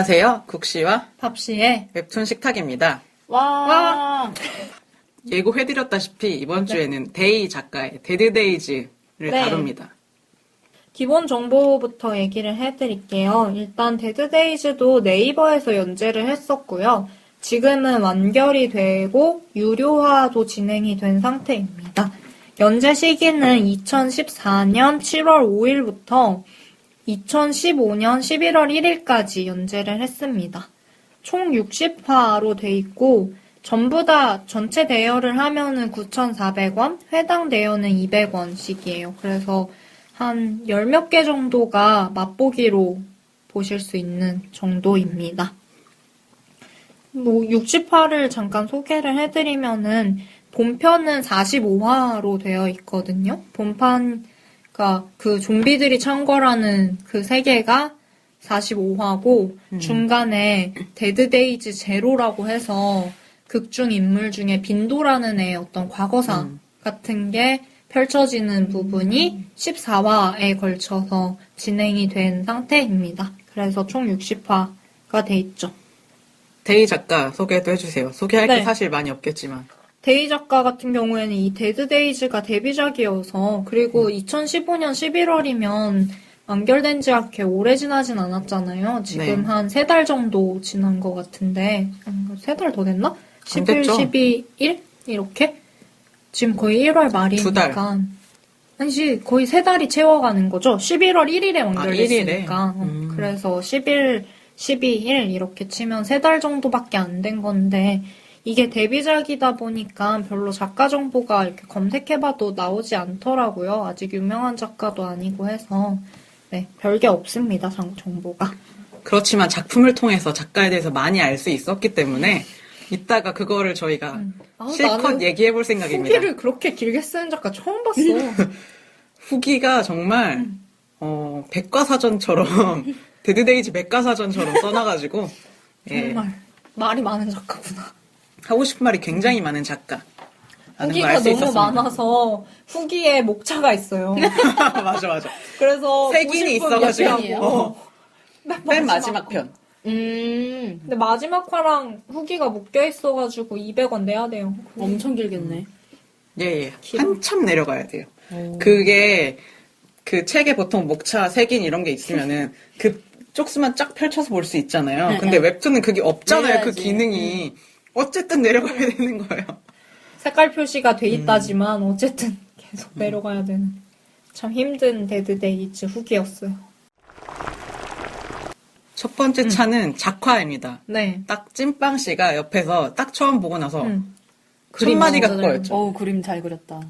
안녕하세요. 국시와 밥씨의 웹툰 식탁입니다. 와. 예고해드렸다시피 이번 주에는 데이 작가의 데드데이즈를 다룹니다. 기본 정보부터 얘기를 해드릴게요. 일단 데드데이즈도 네이버에서 연재를 했었고요. 지금은 완결이 되고 유료화도 진행이 된 상태입니다. 연재 시기는 2014년 7월 5일부터 2015년 11월 1일까지 연재를 했습니다. 총 60화로 돼 있고 전부 다 전체 대여를 하면은 9,400원, 회당 대여는 200원씩이에요. 그래서 한 10몇 개 정도가 맛보기로 보실 수 있는 정도입니다. 60화를 잠깐 소개를 해드리면은 본편은 45화로 되어 있거든요. 본판가 그 좀비들이 창궐하는 그 세계가 45화고 중간에 데드데이즈 제로라고 해서 극중 인물 중에 빈도라는 애의 어떤 과거사 같은 게 펼쳐지는 부분이 14화에 걸쳐서 진행이 된 상태입니다. 그래서 총 60화가 돼 있죠. 데이 작가 소개도 해주세요. 소개할 게 네. 사실 많이 없겠지만. 데이 작가 같은 경우에는 이 데드데이즈가 데뷔작이어서 그리고 2015년 11월이면 완결된 지 그렇게 오래 지나진 않았잖아요. 지금 네. 한 3달 정도 지난 것 같은데 3달 더 됐나? 안 10일, 됐죠. 12일? 이렇게? 지금 거의 1월 말이니까 아니지 거의 3달이 채워가는 거죠. 11월 1일에 완결됐으니까 1일에? 그래서 10일, 12일 이렇게 치면 3달 정도밖에 안 된 건데 이게 데뷔작이다 보니까 별로 작가 정보가 이렇게 검색해봐도 나오지 않더라고요. 아직 유명한 작가도 아니고 해서 네, 별게 없습니다. 정보가. 그렇지만 작품을 통해서 작가에 대해서 많이 알 수 있었기 때문에 이따가 그거를 저희가 실컷 나는 얘기해볼 생각입니다. 후기를 그렇게 길게 쓰는 작가 처음 봤어. 후기가 정말 백과사전처럼 데드데이즈 백과사전처럼 써놔가지고 예, 정말 말이 많은 작가구나. 하고 싶은 말이 굉장히 많은 작가. 후기가 너무 많아서 후기에 목차가 있어요. 맞아. 그래서 색인이 90분 몇 있어가지고 편이에요. 맨 마지막 편. 근데 마지막 화랑 후기가 묶여 있어가지고 200원 내야 돼요. 엄청 길겠네. 예. 한참 내려가야 돼요. 그게 그 책에 보통 목차, 색인 이런 게 있으면은 그 쪽수만 쫙 펼쳐서 볼 수 있잖아요. 근데 웹툰은 그게 없잖아요. 그 내려야지. 기능이. 어쨌든 내려가야 되는 거예요. 색깔 표시가 돼 있다지만 어쨌든 계속 내려가야 되는 참 힘든 데드데이즈 후기였어요. 첫 번째 차는 작화입니다. 네. 딱 찐빵 씨가 옆에서 딱 처음 보고 나서 그림 첫마디가 진짜 그거였죠. 그림 잘 그렸다.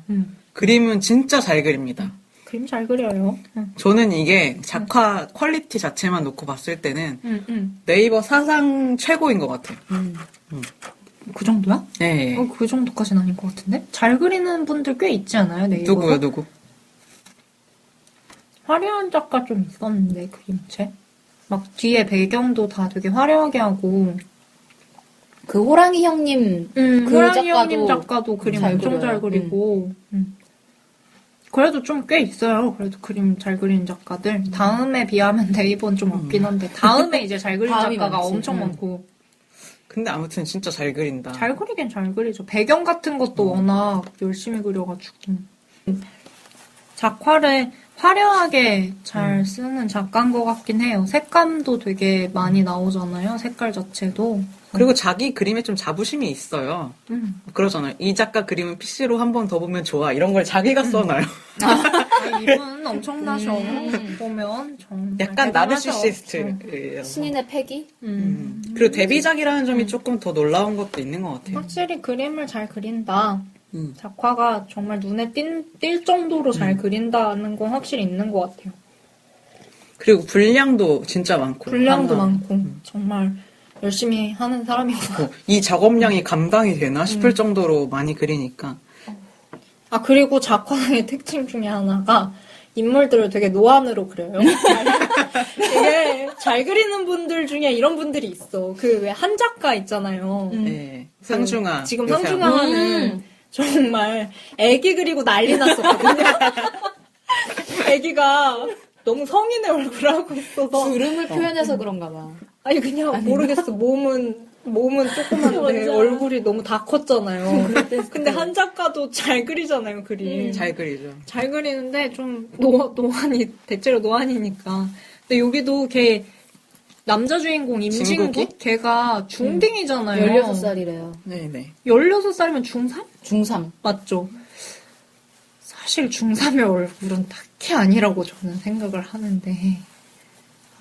그림은 진짜 잘 그립니다. 그림 잘 그려요. 저는 이게 작화 퀄리티 자체만 놓고 봤을 때는 네이버 사상 최고인 것 같아요. 그 정도야? 네. 그 정도까지는 아닌 것 같은데? 잘 그리는 분들 꽤 있지 않아요? 네이버에? 누구? 화려한 작가 좀 있었는데 그림체? 막 뒤에 배경도 다 되게 화려하게 하고 그 호랑이 형님 그 호랑이 작가도 형님 작가도 그림 잘 엄청 잘 그려요. 그리고 그래도 좀 꽤 있어요. 그래도 그림 잘 그리는 작가들 다음에 비하면 네이버는 좀 없긴 한데 다음에 이제 잘 그리는 다음이 작가가 많지. 엄청 많고 근데 아무튼 진짜 잘 그린다. 잘 그리긴 잘 그리죠. 배경 같은 것도 워낙 열심히 그려가지고 작화를 화려하게 잘 쓰는 작가인 것 같긴 해요. 색감도 되게 많이 나오잖아요. 색깔 자체도. 그리고 자기 그림에 좀 자부심이 있어요. 그러잖아요. 이 작가 그림은 PC로 한 번 더 보면 좋아. 이런 걸 자기가 써놔요. 이분 엄청나셔. 보면 정말 약간 대단하셔. 나르시시스트예요. 신인의 패기? 그리고 데뷔작이라는 점이 조금 더 놀라운 것도 있는 것 같아요. 확실히 그림을 잘 그린다. 작화가 정말 눈에 띌 정도로 잘 그린다는 건 확실히 있는 것 같아요. 그리고 분량도 진짜 많고. 분량도 하나. 많고 정말 열심히 하는 사람이구나. 이 작업량이 감당이 되나 싶을 정도로 많이 그리니까. 그리고 작화의 특징 중에 하나가 인물들을 되게 노안으로 그려요. 되게 잘 그리는 분들 중에 이런 분들이 있어. 그 왜 한 작가 있잖아요. 네. 상중하. 지금 요새 상중하는 정말 애기 그리고 난리 났었거든요. 애기가 너무 성인의 얼굴을 하고 있어서 주름을 표현해서 그런가 봐. 아니 그냥 모르겠어. 몸은 조그만데 맞아. 얼굴이 너무 다 컸잖아요. 그럴 때 근데 한 작가도 잘 그리잖아요, 그림. 잘 그리죠. 잘 그리는데 좀 노안이 대체로 노안이니까. 근데 여기도 걔 남자 주인공 임진국 진국이? 걔가 중딩이잖아요. 16살이래요. 네네. 16살이면 중3? 중3. 맞죠? 사실 중3의 얼굴은 딱히 아니라고 저는 생각을 하는데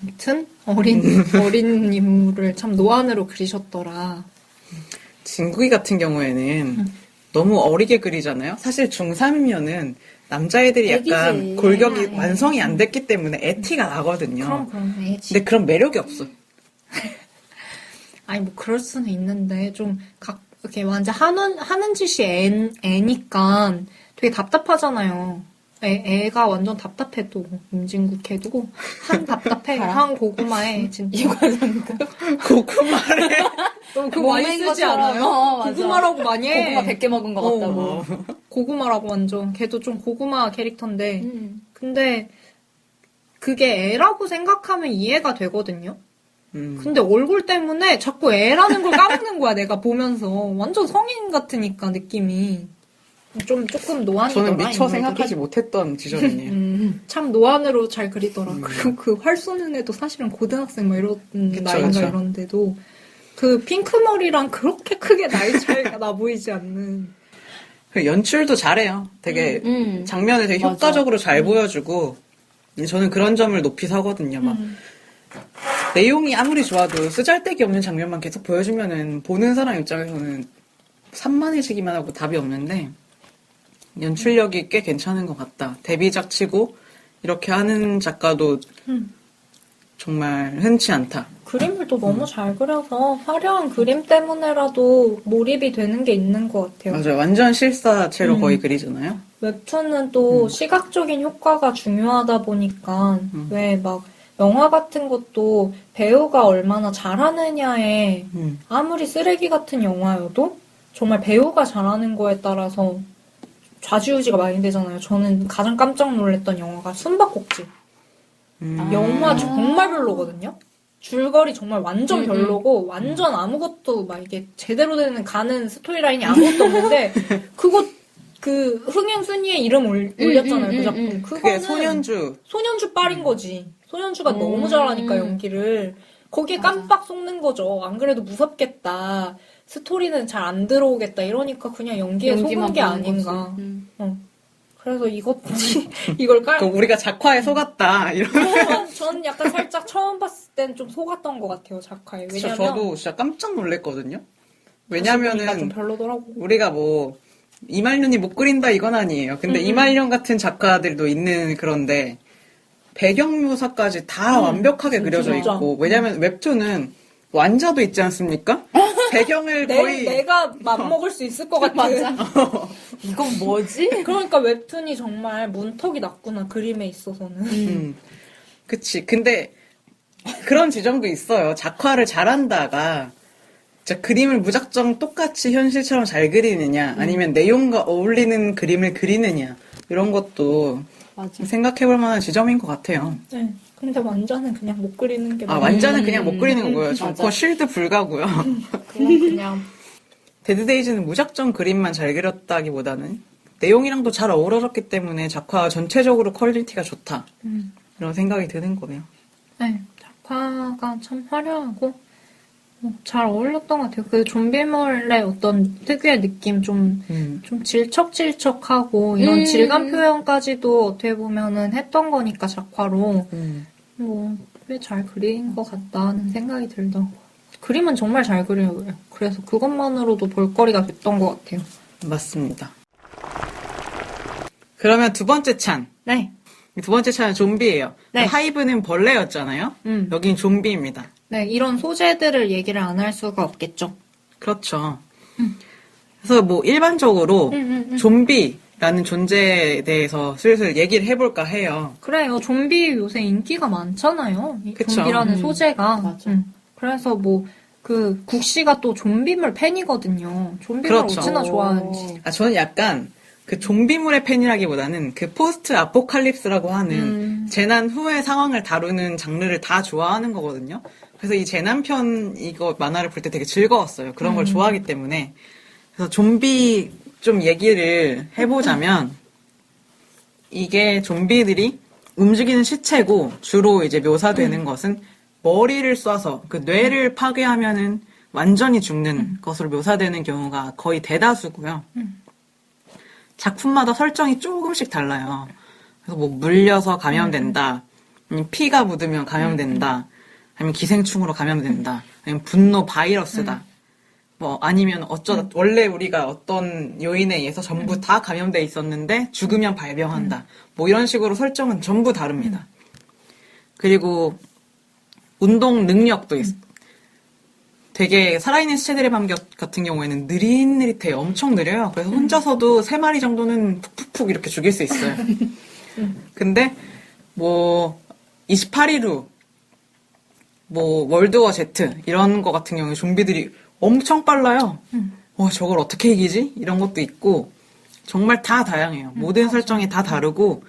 아무튼 어린 인물을 참 노안으로 그리셨더라. 진국이 같은 경우에는 너무 어리게 그리잖아요. 사실 중3이면은 남자애들이 약간 애기지. 골격이 네. 완성이 안 됐기 때문에 애티가 나거든요. 그럼 애지. 근데 그런 매력이 없어. 아니 뭐 그럴 수는 있는데 좀 이렇게 완전 하는 짓이 애니까 되게 답답하잖아요. 애가 완전 답답해도 임진국 걔도 한 답답해 한 고구마에 진짜 이과장급. 고구마를. 너무 그거 많이 먹는 쓰지 것처럼. 않아요? 맞아. 고구마라고 많이 해. 고구마 100개 먹은 것 같다고. 고구마라고 완전 걔도 좀 고구마 캐릭터인데 음. 근데 그게 애라고 생각하면 이해가 되거든요. 음. 근데 얼굴 때문에 자꾸 애라는 걸 까먹는 거야, 내가 보면서. 완전 성인 같으니까, 느낌이. 조금 노안이더라. 저는 미처 인물들이. 생각하지 못했던 지점이네요. 참 노안으로 잘 그리더라. 그리고 그 활 쏘는 애도 사실은 고등학생 뭐 이런 나이인가 그쵸. 이런데도 그 핑크머리랑 그렇게 크게 나이 차이가 나 보이지 않는. 그 연출도 잘해요. 되게 장면을 되게 맞아. 효과적으로 잘 보여주고 저는 그런 점을 높이 사거든요. 막 내용이 아무리 좋아도 쓰잘데기 없는 장면만 계속 보여주면은 보는 사람 입장에서는 산만해지기만 하고 답이 없는데 연출력이 꽤 괜찮은 것 같다. 데뷔작 치고 이렇게 하는 작가도 정말 흔치 않다. 그림을 또 너무 잘 그려서 화려한 그림 때문에라도 몰입이 되는 게 있는 것 같아요. 맞아요. 완전 실사체로 거의 그리잖아요. 웹툰은 또 시각적인 효과가 중요하다 보니까 왜 막 영화 같은 것도 배우가 얼마나 잘하느냐에 아무리 쓰레기 같은 영화여도 정말 배우가 잘하는 거에 따라서 좌지우지가 많이 되잖아요. 저는 가장 깜짝 놀랐던 영화가 숨바꼭질. 영화 정말 별로거든요. 줄거리 정말 완전 별로고 완전 아무것도 막 이게 제대로 되는 가는 스토리라인이 아무것도 없는데 그거 그 흥행순위에 이름 올렸잖아요. 그 작품. 그게 그거는 소년주 빨인 거지. 소년주가 너무 잘하니까 연기를. 거기에 깜빡 속는 거죠. 안 그래도 무섭겠다. 스토리는 잘 안 들어오겠다. 이러니까 그냥 연기에 속은 게 아닌가. 그래서 이걸 그럼 우리가 작화에 속았다. 이런. 전 약간 살짝 처음 봤을 땐 좀 속았던 것 같아요, 작화에. 왜냐면 저도 진짜 깜짝 놀랐거든요. 좀 왜냐면은 별로더라고. 우리가 뭐 이말년이 못 그린다 이건 아니에요. 근데 이말년 같은 작가들도 있는 그런데 배경 묘사까지 다 완벽하게 그려져 진짜. 있고 왜냐면 웹툰은 완자도 있지 않습니까? 배경을 거의 내가 맘먹을 수 있을 것 같아. 맞아. 이건 뭐지? 그러니까 웹툰이 정말 문턱이 낮구나, 그림에 있어서는. 그치. 근데 그런 지점도 있어요. 작화를 잘한다가 진짜 그림을 무작정 똑같이 현실처럼 잘 그리느냐 아니면 내용과 어울리는 그림을 그리느냐 이런 것도 맞아. 생각해볼 만한 지점인 것 같아요. 네. 근데 완자는 그냥 못 그리는 게 완자는 그냥 못 그리는 거고요. 저 맞아. 그거 쉴드 불가고요. 그건 그냥 데드데이즈는 무작정 그림만 잘 그렸다기보다는 내용이랑도 잘 어우러졌기 때문에 작화 전체적으로 퀄리티가 좋다. 이런 생각이 드는 거예요. 네, 작화가 참 화려하고 잘 어울렸던 것 같아요. 그 좀비물의 어떤 특유의 느낌 좀 질척질척하고 이런 질감 표현까지도 어떻게 보면은 했던 거니까 작화로 뭐 꽤 잘 그린 것 같다는 생각이 들더라고요. 그림은 정말 잘 그려요. 그래서 그것만으로도 볼거리가 됐던 것 같아요. 맞습니다. 그러면 두 번째 찬. 네. 두 번째 찬은 좀비예요. 네. 하이브는 벌레였잖아요. 여긴 좀비입니다. 네, 이런 소재들을 얘기를 안 할 수가 없겠죠. 그렇죠. 그래서 뭐 일반적으로 좀비라는 존재에 대해서 슬슬 얘기를 해볼까 해요. 그래요. 좀비 요새 인기가 많잖아요. 이 그쵸. 좀비라는 소재가. 맞아. 그래서 뭐 그 국씨가 또 좀비물 팬이거든요. 좀비물 그렇죠. 어찌나 좋아하는지. 저는 약간 그 좀비물의 팬이라기보다는 그 포스트 아포칼립스라고 하는 재난 후의 상황을 다루는 장르를 다 좋아하는 거거든요. 그래서 이 재난편 이거 만화를 볼 때 되게 즐거웠어요. 그런 걸 좋아하기 때문에. 그래서 좀비 좀 얘기를 해보자면 이게 좀비들이 움직이는 시체고 주로 이제 묘사되는 것은 머리를 쏴서 그 뇌를 파괴하면은 완전히 죽는 것으로 묘사되는 경우가 거의 대다수고요. 작품마다 설정이 조금씩 달라요. 그래서 뭐 물려서 감염된다, 아니면 피가 묻으면 감염된다, 아니면 기생충으로 감염된다, 아니면 분노 바이러스다. 뭐 아니면 어쩌다 원래 우리가 어떤 요인에 의해서 전부 다 감염돼 있었는데 죽으면 발병한다. 뭐 이런 식으로 설정은 전부 다릅니다. 그리고 운동 능력도 되게 살아있는 시체들의 반격 같은 경우에는 느릿느릿해요. 엄청 느려요. 그래서 혼자서도 3마리 정도는 푹푹푹 이렇게 죽일 수 있어요. 근데 뭐 28일 후 뭐 월드워 Z 이런 거 같은 경우에 좀비들이 엄청 빨라요. 저걸 어떻게 이기지? 이런 것도 있고 정말 다 다양해요. 모든 설정이 다 다르고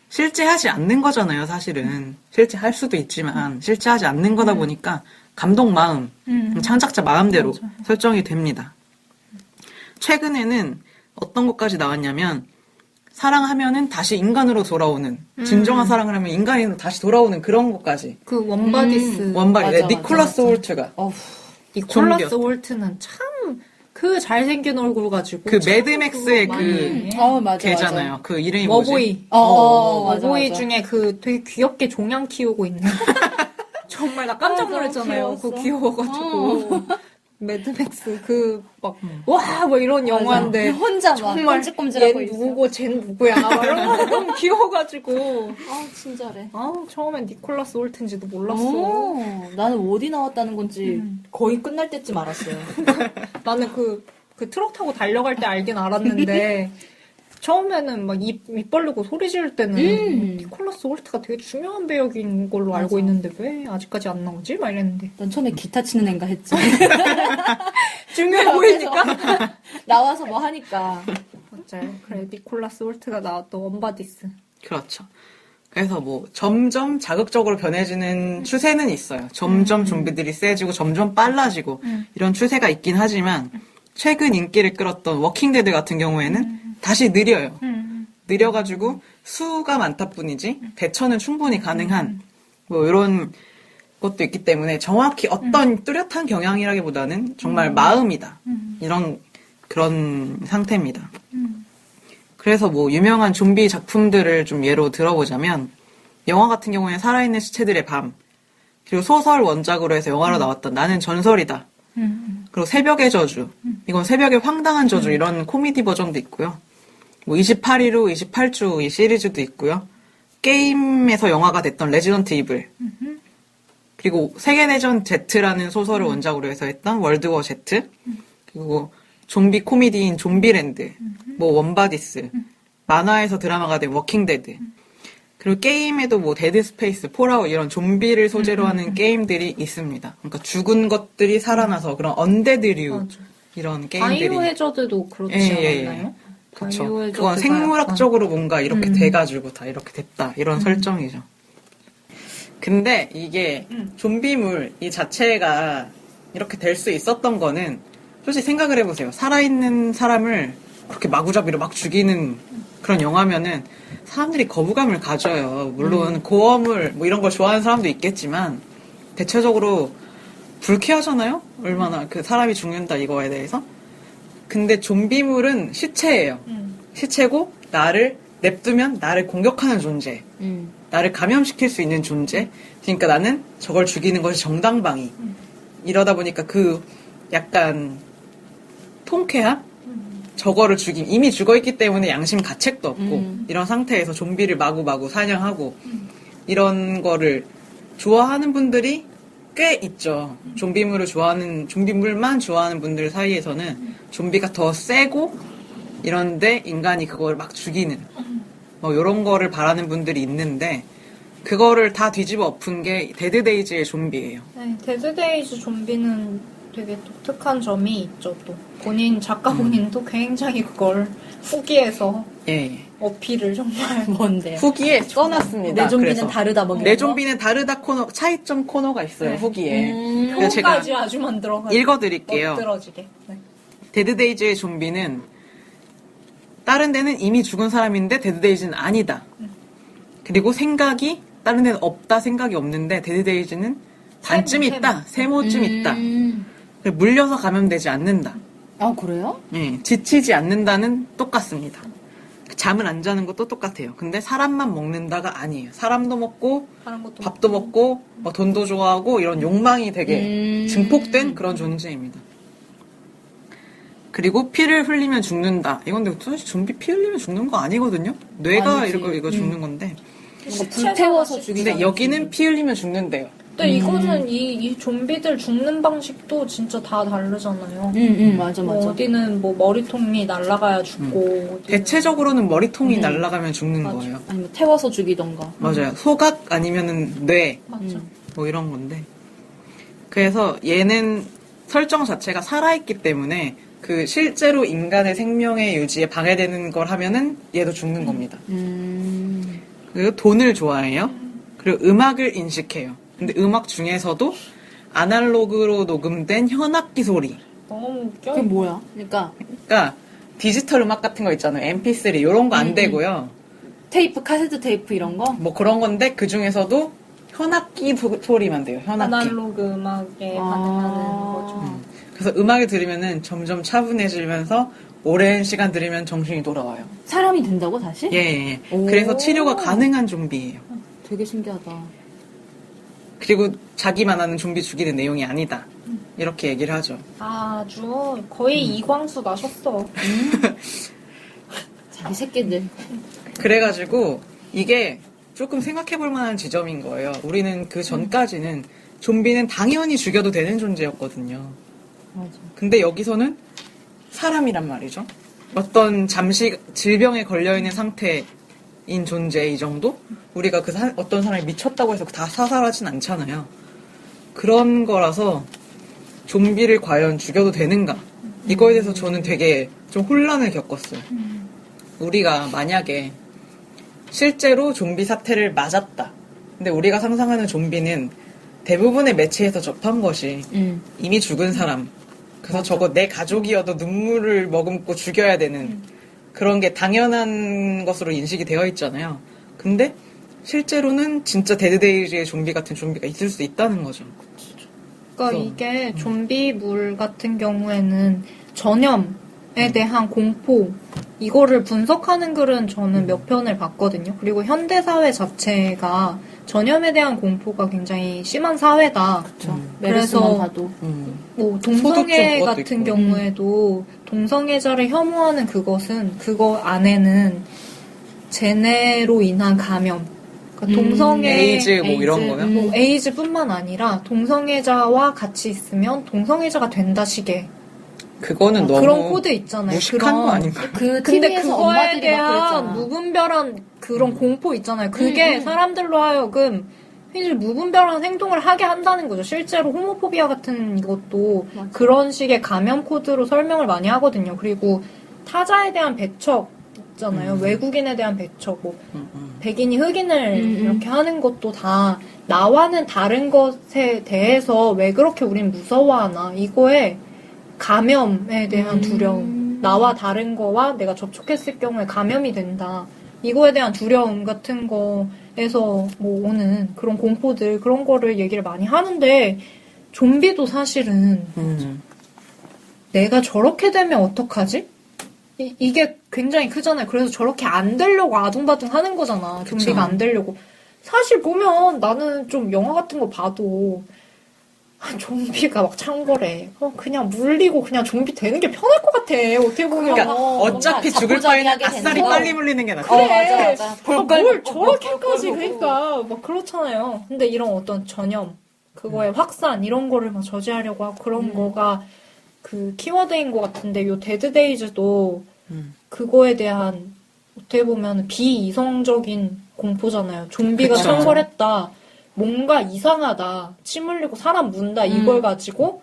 실제 하지 않는 거잖아요, 사실은. 실제 할 수도 있지만 실제 하지 않는 거다 보니까 감독 마음, 창작자 마음대로 설정이 됩니다. 최근에는 어떤 것까지 나왔냐면 사랑하면은 다시 인간으로 돌아오는 진정한 사랑을 하면 인간으로 다시 돌아오는 그런 것까지. 그 원바디스. 원발이 맞아, 니콜라스 맞아. 홀트가 니콜라스 좀비였어. 홀트는 참 그 잘생긴 얼굴 가지고 그 참 매드맥스의 많이 그 해. 맞아. 걔잖아요. 그 이름이 뭐지? 워보이. 맞아, 워보이 맞아. 중에 그 되게 귀엽게 종양 키우고 있는. 정말 나 깜짝 맞아, 놀랐잖아요. 그거 귀여웠어. 귀여워가지고. 매드맥스 그 막 와 뭐 이런 영화인데 혼자 막 정말 꼼찍꼼찍하고 얘 있어. 누구고 쟤 누구야 막 이런 거 너무 귀여워가지고 친절해. 처음엔 니콜라스 홀트인지도 몰랐어. 나는 어디 나왔다는 건지 거의 끝날 때쯤 알았어요. 나는 그 트럭 타고 달려갈 때 알긴 알았는데 처음에는 막 입 벌리고 소리 지를 때는 니콜라스 홀트가 되게 중요한 배역인 걸로 알고 있는데 왜 아직까지 안 나오지? 막 이랬는데 난 처음에 기타 치는 앤가 했지. 중요해 보이니까 나와서 뭐 하니까. 맞아요. 그래 니콜라스 홀트가 나왔던 원바디스. 그렇죠. 그래서 뭐 점점 자극적으로 변해지는 추세는 있어요. 점점 좀비들이 세지고 점점 빨라지고 이런 추세가 있긴 하지만 최근 인기를 끌었던 워킹데드 같은 경우에는 다시 느려요. 느려가지고 수가 많다 뿐이지 대처는 충분히 가능한 뭐 이런 것도 있기 때문에 정확히 어떤 뚜렷한 경향이라기보다는 정말 마음이다. 이런 그런 상태입니다. 그래서 뭐 유명한 좀비 작품들을 좀 예로 들어보자면 영화 같은 경우에는 살아있는 시체들의 밤, 그리고 소설 원작으로 해서 영화로 나왔던 나는 전설이다. 그리고 새벽의 저주, 이건 새벽의 황당한 저주 이런 코미디 버전도 있고요. 뭐 28일 후 28주 이 시리즈도 있고요. 게임에서 영화가 됐던 레지던트 이블, 그리고 세계대전 Z라는 소설을 원작으로 해서 했던 월드워 Z, 그리고 좀비 코미디인 좀비랜드, 뭐 원바디스, 만화에서 드라마가 된 워킹데드, 그리고 게임에도 뭐 데드 스페이스, 폴아웃 이런 좀비를 소재로 하는 게임들이 있습니다. 그러니까 죽은 것들이 살아나서 그런 언데드류 맞아. 이런 게임들이. 바이오 해저드도 그렇지 않았나요? 그렇죠. 바이오 해저드가 그건 생물학적으로 뭔가 이렇게 돼가지고 다 이렇게 됐다 이런 설정이죠. 근데 이게 좀비물 이 자체가 이렇게 될 수 있었던 거는 솔직히 생각을 해보세요. 살아있는 사람을 그렇게 마구잡이로 막 죽이는 그런 영화면은 사람들이 거부감을 가져요. 물론 고어물 뭐 이런 걸 좋아하는 사람도 있겠지만 대체적으로 불쾌하잖아요. 얼마나 그 사람이 죽는다 이거에 대해서. 근데 좀비물은 시체예요. 시체고 나를 냅두면 나를 공격하는 존재. 나를 감염시킬 수 있는 존재. 그러니까 나는 저걸 죽이는 것이 정당방위. 이러다 보니까 그 약간 통쾌함? 저거를 이미 죽어있기 때문에 양심 가책도 없고 이런 상태에서 좀비를 마구마구 사냥하고 이런 거를 좋아하는 분들이 꽤 있죠. 좀비물만 좋아하는 분들 사이에서는 좀비가 더 세고 이런데 인간이 그걸 막 죽이는 뭐 이런 거를 바라는 분들이 있는데 그거를 다 뒤집어 엎은 게 데드데이즈의 좀비예요. 네, 데드데이즈 좀비는 되게 독특한 점이 있죠, 또. 작가 본인도 굉장히 그걸 후기에서 예. 어필을 정말. 뭔데요? 후기에 써놨습니다. 내 좀비는 그래서. 다르다 뭐 내 이런 거? 좀비는 다르다 차이점 코너가 있어요, 네. 후기에. 그래서 제가 표까지 아주 만들어가지고. 읽어드릴게요. 멋들어지게. 네. 데드데이즈의 좀비는 다른 데는 이미 죽은 사람인데 데드데이즈는 아니다. 그리고 생각이 다른 데는 없다, 생각이 없는데 데드데이즈는 반쯤 세모. 있다, 세모쯤 있다. 물려서 감염되지 않는다. 아, 그래요? 예, 지치지 않는다는 똑같습니다. 잠을 안 자는 것도 똑같아요. 근데 사람만 먹는다가 아니에요. 사람도 먹고 다른 것도 밥도 먹고 뭐 돈도 좋아하고 이런 욕망이 되게 증폭된 그런 존재입니다. 그리고 피를 흘리면 죽는다. 이건 근데 사실 좀비 피 흘리면 죽는 거 아니거든요. 뇌가 아니지. 이거 죽는 건데. 뭔가 불태워서 시체잖아, 죽이잖아. 근데 여기는 피 흘리면 죽는데요. 근데 이거는 이 좀비들 죽는 방식도 진짜 다 다르잖아요. 맞아, 뭐 맞아. 어디는 뭐 머리통이 날아가야 죽고 어디는 대체적으로는 머리통이 날아가면 죽는 맞아. 거예요. 아니면 태워서 죽이던가. 맞아요. 소각 아니면은 뇌. 맞죠. 뭐 이런 건데. 그래서 얘는 설정 자체가 살아있기 때문에 그 실제로 인간의 생명의 유지에 방해되는 걸 하면은 얘도 죽는 겁니다. 그리고 돈을 좋아해요. 그리고 음악을 인식해요. 근데 음악 중에서도 아날로그로 녹음된 현악기 소리. 너무 웃겨. 그게 뭐야? 그러니까 그러니까 디지털 음악 같은 거 있잖아요. MP3 이런 거 안 되고요. 테이프, 카세트 테이프 이런 거? 뭐 그런 건데 그 중에서도 현악기 소리만 돼요. 현악기. 아날로그 음악에 반응하는 거죠. 그래서 음악을 들으면은 점점 차분해지면서 오랜 시간 들으면 정신이 돌아와요. 사람이 된다고 다시? 예, 예, 예. 오. 그래서 치료가 가능한 좀비예요. 되게 신기하다. 그리고 자기만 하는 좀비 죽이는 내용이 아니다. 이렇게 얘기를 하죠. 아주 거의 이광수 나셨어. 자기 새끼들. 그래가지고 이게 조금 생각해볼 만한 지점인 거예요. 우리는 그 전까지는 좀비는 당연히 죽여도 되는 존재였거든요. 맞아. 근데 여기서는 사람이란 말이죠. 어떤 잠시 질병에 걸려있는 상태인 존재 이 정도? 우리가 어떤 사람이 미쳤다고 해서 다 사살하진 않잖아요. 그런 거라서 좀비를 과연 죽여도 되는가? 이거에 대해서 저는 되게 좀 혼란을 겪었어요. 우리가 만약에 실제로 좀비 사태를 맞았다. 근데 우리가 상상하는 좀비는 대부분의 매체에서 접한 것이 이미 죽은 사람. 그래서 저거 내 가족이어도 눈물을 머금고 죽여야 되는 그런 게 당연한 것으로 인식이 되어 있잖아요. 근데 실제로는 진짜 데드데이즈의 좀비 같은 좀비가 있을 수 있다는 거죠. 그러니까 이게 좀비물 같은 경우에는 전염에 대한 공포 이거를 분석하는 글은 저는 몇 편을 봤거든요. 그리고 현대 사회 자체가 전염에 대한 공포가 굉장히 심한 사회다. 메르스만 봐도. 뭐 동성애 소득 같은 있고. 경우에도 동성애자를 혐오하는 그것은 그거 안에는 제네로 인한 감염. 그러니까 동성애 에이즈 뭐 이런 거요? 뭐 에이즈뿐만 아니라 동성애자와 같이 있으면 동성애자가 된다 식의 그거는 너무 그런 코드 있잖아요. 무식한 거 아닌가? 그 근데 TV에서 그거에 엄마들이 막 대한 그랬잖아. 무분별한 그런 공포 있잖아요. 그게 사람들로 하여금 굉장히 무분별한 행동을 하게 한다는 거죠. 실제로 호모포비아 같은 이것도 맞아. 그런 식의 감염 코드로 설명을 많이 하거든요. 그리고 타자에 대한 배척 있잖아요. 외국인에 대한 배척, 뭐 백인이 흑인을 이렇게 하는 것도 다 나와는 다른 것에 대해서 왜 그렇게 우린 무서워하나 이거에 감염에 대한 두려움, 나와 다른 거와 내가 접촉했을 경우에 감염이 된다. 이거에 대한 두려움 같은 거에서 뭐 오는 그런 공포들 그런 거를 얘기를 많이 하는데 좀비도 사실은 내가 저렇게 되면 어떡하지? 이게 굉장히 크잖아요. 그래서 저렇게 안 되려고 아둥바둥 하는 거잖아. 좀비가 그쵸. 안 되려고. 사실 보면 나는 좀 영화 같은 거 봐도 좀비가 막 창궐해. 그냥 물리고 그냥 좀비 되는 게 편할 것 같아. 어떻게 보면. 그러니까 어차피 죽을 바에는 자포자기하게 아싸리 되는 거. 빨리 물리는 게 낫지. 그래. 맞아. 뭘 저렇게까지 그러니까 막 그렇잖아요. 근데 이런 어떤 전염, 그거의 확산 이런 거를 막 저지하려고 하고 그런 거가 그 키워드인 것 같은데 요 데드데이즈도 그거에 대한 어떻게 보면 비이성적인 공포잖아요. 좀비가 그쵸. 창궐했다. 뭔가 이상하다. 침 흘리고 사람 문다. 이걸 가지고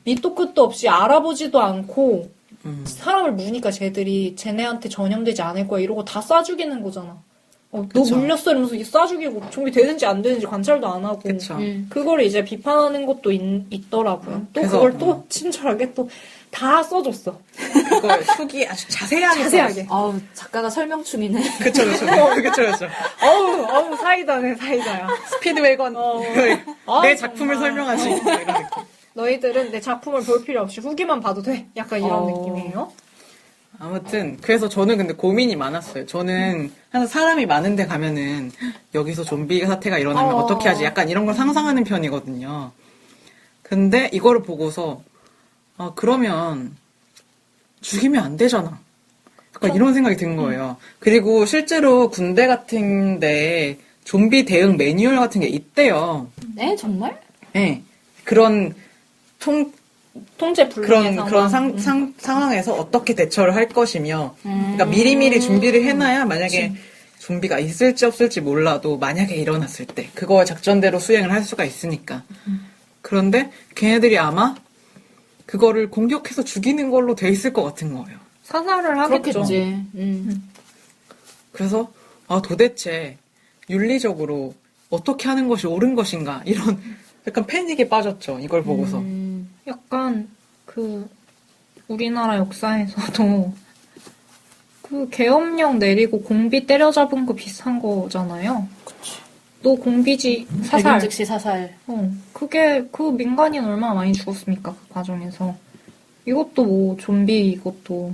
밑도 끝도 없이 알아보지도 않고 사람을 무니까 쟤네한테 전염되지 않을 거야 이러고 다 쏴 죽이는 거잖아. 너 그쵸. 물렸어 이러면서 쏴 죽이고 좀비 되는지 안 되는지 관찰도 안 하고 그쵸. 그걸 이제 비판하는 것도 있더라고요. 또 그래서, 그걸 또 친절하게 또 다 써줬어. 그걸 후기 아주 자세하게. 자세하게. 아우, 작가가 설명충이네. 그쵸, 그쵸. 그쵸. 어우 사이다네 사이다야. 스피드웨건. 내 작품을 정말. 설명하지. 뭐 이런 느낌. 너희들은 내 작품을 볼 필요 없이 후기만 봐도 돼. 약간 이런 느낌이에요. 아무튼 그래서 저는 근데 고민이 많았어요. 저는 항상 사람이 많은데 가면은 여기서 좀비 사태가 일어나면 어떻게 하지? 약간 이런 걸 상상하는 편이거든요. 근데 이거를 보고서 그러면 죽이면 안 되잖아. 약간 이런 생각이 든 거예요. 그리고 실제로 군대 같은데 좀비 대응 매뉴얼 같은 게 있대요. 네, 정말? 네. 그런 통제 불능의 그런 상황. 상황에서 어떻게 대처를 할 것이며, 그러니까 미리미리 준비를 해놔야 만약에 좀비가 있을지 없을지 몰라도 만약에 일어났을 때 그거 작전대로 수행을 할 수가 있으니까. 그런데 걔네들이 아마 그거를 공격해서 죽이는 걸로 돼 있을 것 같은 거예요. 사살을 하겠죠. 그렇겠지. 그래서 도대체 윤리적으로 어떻게 하는 것이 옳은 것인가 이런 약간 패닉에 빠졌죠. 이걸 보고서. 약간 우리나라 역사에서도 그 계엄령 내리고 공비 때려잡은 거 비슷한 거잖아요. 그치. 너 공비지 사살. 발견 즉시 사살. 그게 그 민간인 얼마나 많이 죽었습니까 그 과정에서. 이것도 뭐 좀비 이것도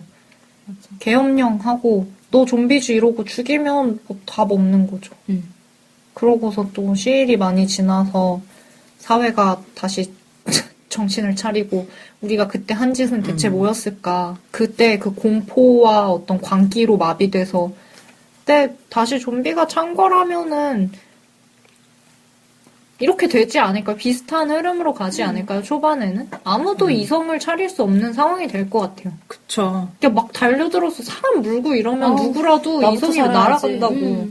계엄령 하고 너 좀비지 이러고 죽이면 뭐 답 없는 거죠. 그러고서 또 시일이 많이 지나서 사회가 다시 정신을 차리고 우리가 그때 한 짓은 대체 뭐였을까. 그때 그 공포와 어떤 광기로 마비돼서 그때 다시 좀비가 창궐하면은 이렇게 되지 않을까요? 비슷한 흐름으로 가지 않을까요? 초반에는? 아무도 이성을 차릴 수 없는 상황이 될 것 같아요. 그쵸. 그러니까 막 달려들어서 사람 물고 이러면 누구라도 나부터 이성이 살아야지. 날아간다고.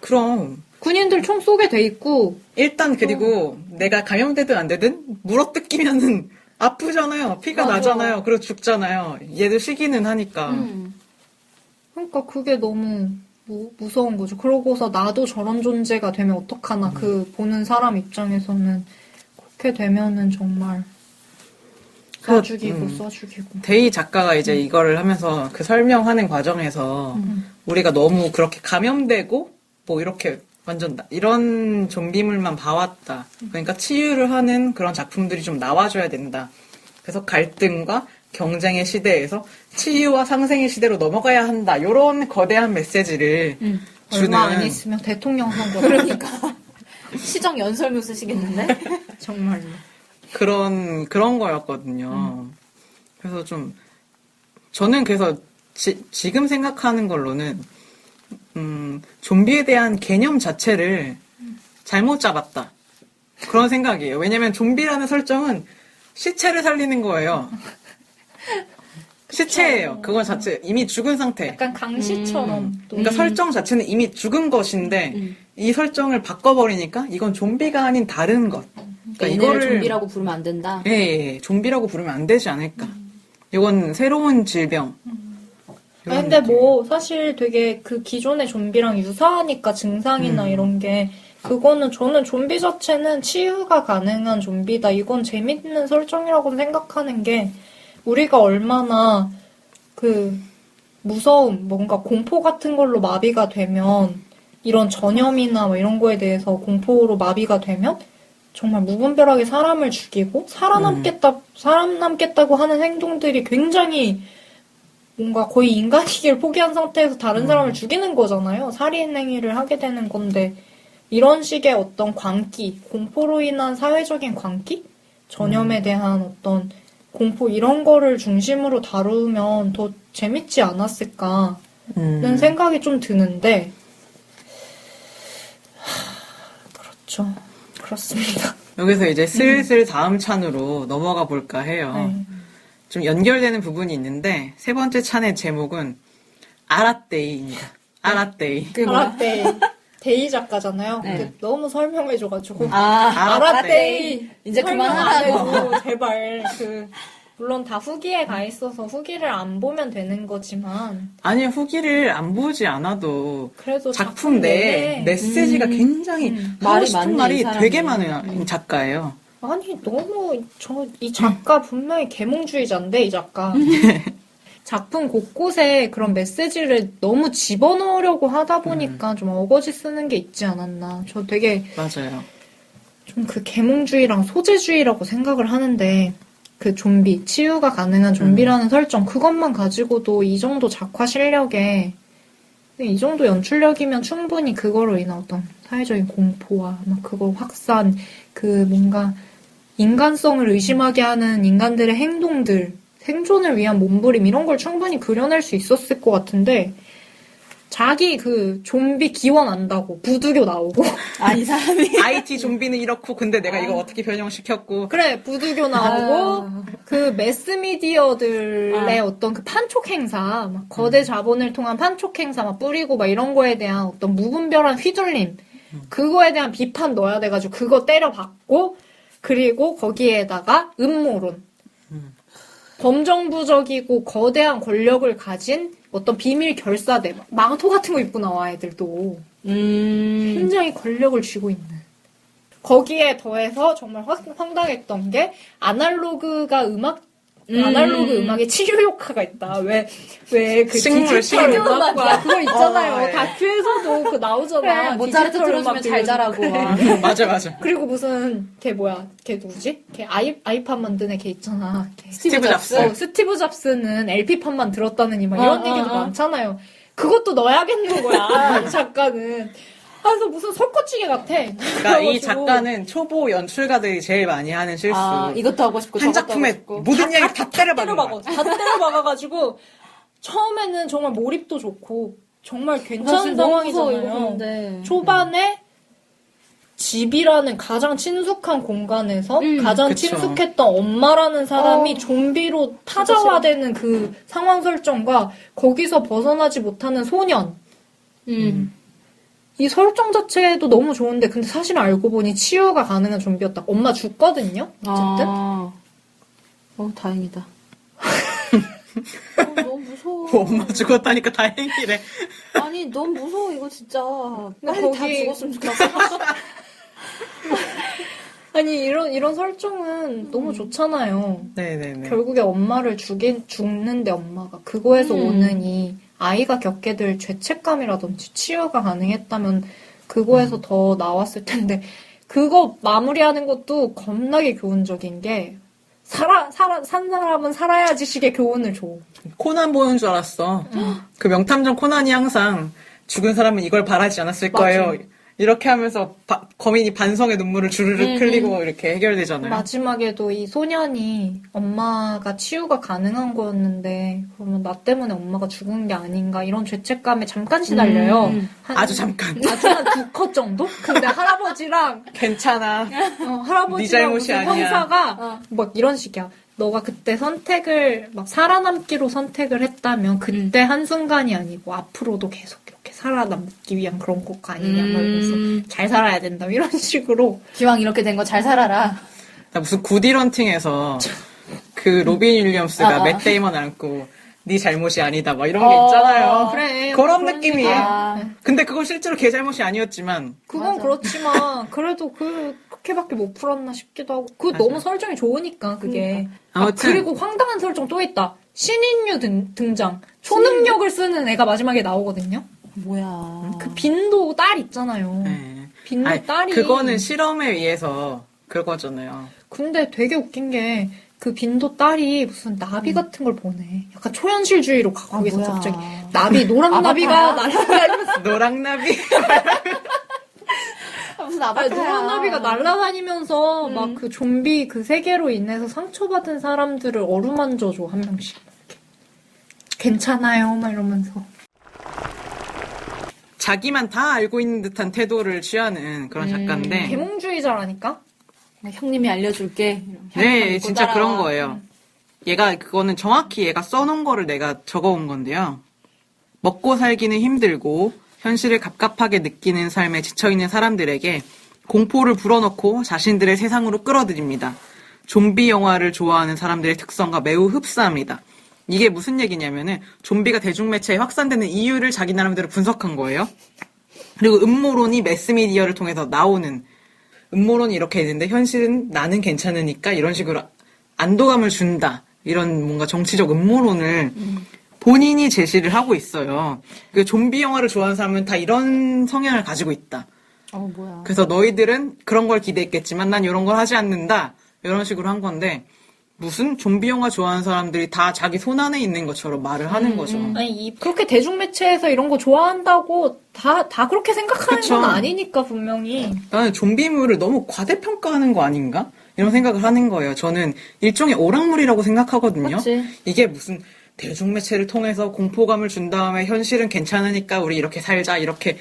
그럼 군인들 총 쏘게 돼 있고 일단 그리고 내가 감염되든 안 되든 물어뜯기면은 아프잖아요. 피가 맞아. 나잖아요. 그리고 죽잖아요. 얘들 쉬기는 하니까. 그러니까 그게 너무 무서운 거죠. 그러고서 나도 저런 존재가 되면 어떡하나. 그 보는 사람 입장에서는 그렇게 되면은 정말 쏴 죽이고 쏴 죽이고. 데이 작가가 이제 이거를 하면서 그 설명하는 과정에서 우리가 너무 그렇게 감염되고 뭐 이렇게 완전 이런 좀비물만 봐왔다. 그러니까 치유를 하는 그런 작품들이 좀 나와줘야 된다. 그래서 갈등과 경쟁의 시대에서 치유와 상생의 시대로 넘어가야 한다. 이런 거대한 메시지를 주는 얼마 안 있으면 대통령 선거. 그러니까. 시정 연설문 쓰시겠는데? 정말로. 그런 거였거든요. 그래서 저는 그래서 지금 생각하는 걸로는 좀비에 대한 개념 자체를 잘못 잡았다. 그런 생각이에요. 왜냐면 좀비라는 설정은 시체를 살리는 거예요. 시체예요. 그거 자체 이미 죽은 상태. 약간 강시처럼 또. 그러니까 설정 자체는 이미 죽은 것인데 이 설정을 바꿔버리니까 이건 좀비가 아닌 다른 것. 그러니까 얘네를 좀비라고 부르면 안 된다. 예, 좀비라고 부르면 안 되지 않을까. 이건 새로운 질병. 아니, 근데 뭐 사실 되게 그 기존의 좀비랑 유사하니까 증상이나 이런 게 그거는 저는 좀비 자체는 치유가 가능한 좀비다. 이건 재밌는 설정이라고 생각하는 게 우리가 얼마나 그 무서움, 뭔가 공포 같은 걸로 마비가 되면 이런 전염이나 뭐 이런 거에 대해서 공포로 마비가 되면 정말 무분별하게 사람을 죽이고 살아남겠다고 하는 행동들이 굉장히 뭔가 거의 인간이길 포기한 상태에서 다른 사람을 죽이는 거잖아요. 살인 행위를 하게 되는 건데 이런 식의 어떤 광기, 공포로 인한 사회적인 광기? 전염에 대한 어떤 공포 이런 거를 중심으로 다루면 더 재밌지 않았을까는 생각이 좀 드는데 그렇죠. 그렇습니다. 여기서 이제 슬슬 다음 찬으로 넘어가 볼까 해요. 네. 좀 연결되는 부분이 있는데 세 번째 찬의 제목은 아라떼이입니다. 아라떼이. 그게 뭐야? 알았대. 데이 작가잖아요. 네. 근데 너무 설명해줘가지고 알았대. 이제 설명 안 그만하라고. 해줘, 제발. 물론 다 후기에 가 있어서 후기를 안 보면 되는 거지만 아니, 후기를 안 보지 않아도 그래도 작품 내에 메시지가 굉장히 하고 말이 싶은 많네, 말이 이 사람이. 되게 많은 작가예요. 아니 너무 이 작가 분명히 계몽주의자인데 이 작가 작품 곳곳에 그런 메시지를 너무 집어넣으려고 하다 보니까 좀 어거지 쓰는 게 있지 않았나. 저 되게 맞아요. 좀 그 계몽주의랑 소재주의라고 생각을 하는데 그 좀비 치유가 가능한 좀비라는 설정 그것만 가지고도 이 정도 작화 실력에 이 정도 연출력이면 충분히 그거로 인한 어떤 사회적인 공포와 막 그거 확산 그 뭔가 인간성을 의심하게 하는 인간들의 행동들 생존을 위한 몸부림 이런 걸 충분히 그려낼 수 있었을 것 같은데 자기 그 좀비 기원 안다고 부두교 나오고 이 사람이. IT 좀비는 이렇고 근데 내가 이거 어떻게 변형시켰고 그래 부두교 나오고 그 매스미디어들의 어떤 그 판촉 행사 막 거대 자본을 통한 판촉 행사 막 뿌리고 막 이런 거에 대한 어떤 무분별한 휘둘림 그거에 대한 비판 넣어야 돼가지고 그거 때려박고 그리고 거기에다가 음모론 범정부적이고 거대한 권력을 가진 어떤 비밀 결사대 망토 같은 거 입고 나와 애들도 굉장히 권력을 쥐고 있는 거기에 더해서 정말 황당했던 게 아날로그 음악에 치료 효과가 있다. 왜 그 식물, 디지털 식물. 음악과 그거 있잖아요. 네. 다큐에서도 그 나오잖아. 모차르트 디지털 들어주면 음악들. 잘 자라고. 그래. 맞아. 그리고 무슨 걔 누구지? 걔 아이팟 만든 애 걔 있잖아. 걔. 스티브 잡스. 스티브 잡스는 LP판만 들었다느니 막 이런 얘기도 어. 많잖아요. 그것도 넣어야겠는 거야. 이 작가는. 그래서 무슨 설거지개 같아. 그러니까 이 작가는 초보 연출가들이 제일 많이 하는 실수. 이것도 하고 싶고 한 저것도 작품에 하고 싶고. 모든 이야기 다 때려박는 거야. 다 때려박아가지고 처음에는 정말 몰입도 좋고 정말 괜찮은 상황이잖아요. 초반에 집이라는 가장 친숙한 공간에서 가장 그쵸. 친숙했던 엄마라는 사람이 좀비로 타자화되는 그 상황 설정과 거기서 벗어나지 못하는 소년. 이 설정 자체도 너무 좋은데 근데 사실 알고 보니 치유가 가능한 좀비였다. 엄마 죽거든요. 어쨌든. 다행이다. 너무 무서워. 엄마 죽었다니까 다행이래. 아니, 너무 무서워, 이거 진짜. 빨리 거기- 다 죽었으면 좋겠어. 아니 이런 설정은 너무 좋잖아요. 네네네. 결국에 엄마를 죽는데 엄마가 그거에서 오는 이 아이가 겪게 될 죄책감이라든지 치유가 가능했다면 그거에서 더 나왔을 텐데 그거 마무리하는 것도 겁나게 교훈적인 게 산 사람은 살아야지 식의 교훈을 줘. 코난 보는 줄 알았어. 그 명탐정 코난이 항상 죽은 사람은 이걸 바라지 않았을 거예요. 이렇게 하면서 거민이 반성의 눈물을 주르륵 흘리고 이렇게 해결되잖아요. 마지막에도 이 소년이 엄마가 치유가 가능한 거였는데 그러면 나 때문에 엄마가 죽은 게 아닌가 이런 죄책감에 잠깐 시달려요. 아주 잠깐. 아주 한 2컷 정도? 근데 할아버지랑 괜찮아. 할아버지랑 네 잘못이 무슨 아니야. 형사가 막 이런 식이야. 너가 그때 선택을 막 살아남기로 선택을 했다면 그때 한순간이 아니고 앞으로도 계속 이렇게 살아남기 위한 그런 것 아니냐 말면서 잘 살아야 된다 이런 식으로 기왕 이렇게 된 거 잘 살아라. 나 무슨 구디런팅에서 그 로빈 윌리엄스가 맷 데이먼 안고 네 잘못이 아니다 막 이런 게 있잖아요. 그래 그런 느낌이에요. 아, 근데 그건 실제로 걔 잘못이 아니었지만 그건 맞아. 그렇지만 그래도 그렇게밖에 못 풀었나 싶기도 하고 그 너무 설정이 좋으니까 그게 아무튼 그리고 황당한 설정 또 있다. 신인류 등장 초능력을 쓰는 애가 마지막에 나오거든요. 뭐야. 그 빈도 딸 있잖아요. 네. 빈도 아니, 딸이 그거는 실험에 의해서 그거잖아요. 근데 되게 웃긴 게 그 빈도 딸이 무슨 나비 같은 걸 보내. 약간 초현실주의로 가고 거기서 뭐야. 갑자기 나비 노랑 나비가 날아다니면서 노랑나비 무슨 아니, 노란 나비가 날아다니면서 음. 막 그 좀비 그 세계로 인해서 상처받은 사람들을 어루만져줘 한 명씩. 이렇게. 괜찮아요, 막 이러면서. 자기만 다 알고 있는 듯한 태도를 취하는 그런 작가인데 계몽주의자라니까. 형님이 알려줄게. 네 진짜 따라와. 그런 거예요. 얘가 그거는 정확히 얘가 써놓은 거를 내가 적어온 건데요. 먹고 살기는 힘들고 현실을 갑갑하게 느끼는 삶에 지쳐있는 사람들에게 공포를 불어넣고 자신들의 세상으로 끌어들입니다. 좀비 영화를 좋아하는 사람들의 특성과 매우 흡사합니다. 이게 무슨 얘기냐면은 좀비가 대중매체에 확산되는 이유를 자기 나름대로 분석한 거예요. 그리고 음모론이 매스미디어를 통해서 나오는, 음모론이 이렇게 있는데 현실은 나는 괜찮으니까 이런 식으로 안도감을 준다. 이런 뭔가 정치적 음모론을 본인이 제시를 하고 있어요. 그 좀비 영화를 좋아하는 사람은 다 이런 성향을 가지고 있다. 뭐야. 그래서 너희들은 그런 걸 기대했겠지만 난 이런 걸 하지 않는다. 이런 식으로 한 건데 무슨 좀비 영화 좋아하는 사람들이 다 자기 손 안에 있는 것처럼 말을 하는 거죠. 아니, 그렇게 대중매체에서 이런 거 좋아한다고 다 그렇게 생각하는 그쵸. 건 아니니까, 분명히. 나는 좀비물을 너무 과대평가하는 거 아닌가? 이런 생각을 하는 거예요. 저는 일종의 오락물이라고 생각하거든요. 그치. 이게 무슨 대중매체를 통해서 공포감을 준 다음에 현실은 괜찮으니까 우리 이렇게 살자, 이렇게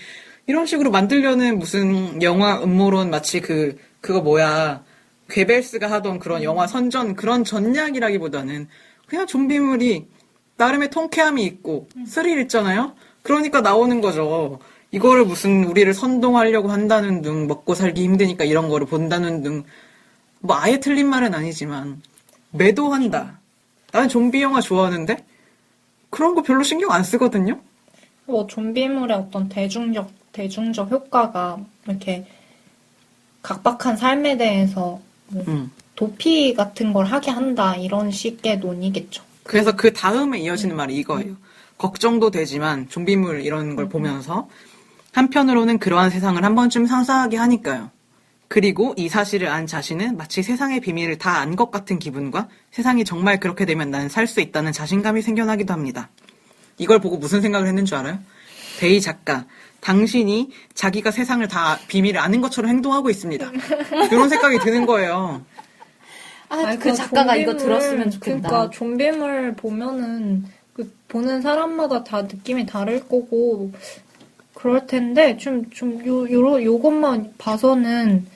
이런 식으로 만들려는 무슨 영화 음모론, 마치 그거 뭐야, 괴벨스가 하던 그런 영화 선전, 그런 전략이라기보다는 그냥 좀비물이 나름의 통쾌함이 있고 스릴 있잖아요? 그러니까 나오는 거죠. 이거를 무슨 우리를 선동하려고 한다는 등, 먹고 살기 힘드니까 이런 거를 본다는 등, 뭐 아예 틀린 말은 아니지만 매도한다. 나는 좀비 영화 좋아하는데 그런 거 별로 신경 안 쓰거든요. 뭐, 좀비물의 어떤 대중적 효과가 이렇게 각박한 삶에 대해서 뭐 도피 같은 걸 하게 한다, 이런 식의 논의겠죠. 그래서 그 다음에 이어지는 말이 이거예요. 걱정도 되지만 좀비물 이런 걸 보면서 한편으로는 그러한 세상을 한 번쯤 상상하게 하니까요. 그리고 이 사실을 안 자신은 마치 세상의 비밀을 다 안 것 같은 기분과 세상이 정말 그렇게 되면 나는 살 수 있다는 자신감이 생겨나기도 합니다. 이걸 보고 무슨 생각을 했는 줄 알아요? 데이 작가, 당신이 자기가 세상을 다 비밀을 아는 것처럼 행동하고 있습니다. 이런 생각이 드는 거예요. 아니, 그 작가가 이거 들었으면 좋겠다. 그러니까 좀비물 보면은 보는 사람마다 다 느낌이 다를 거고 그럴 텐데 요것만 봐서는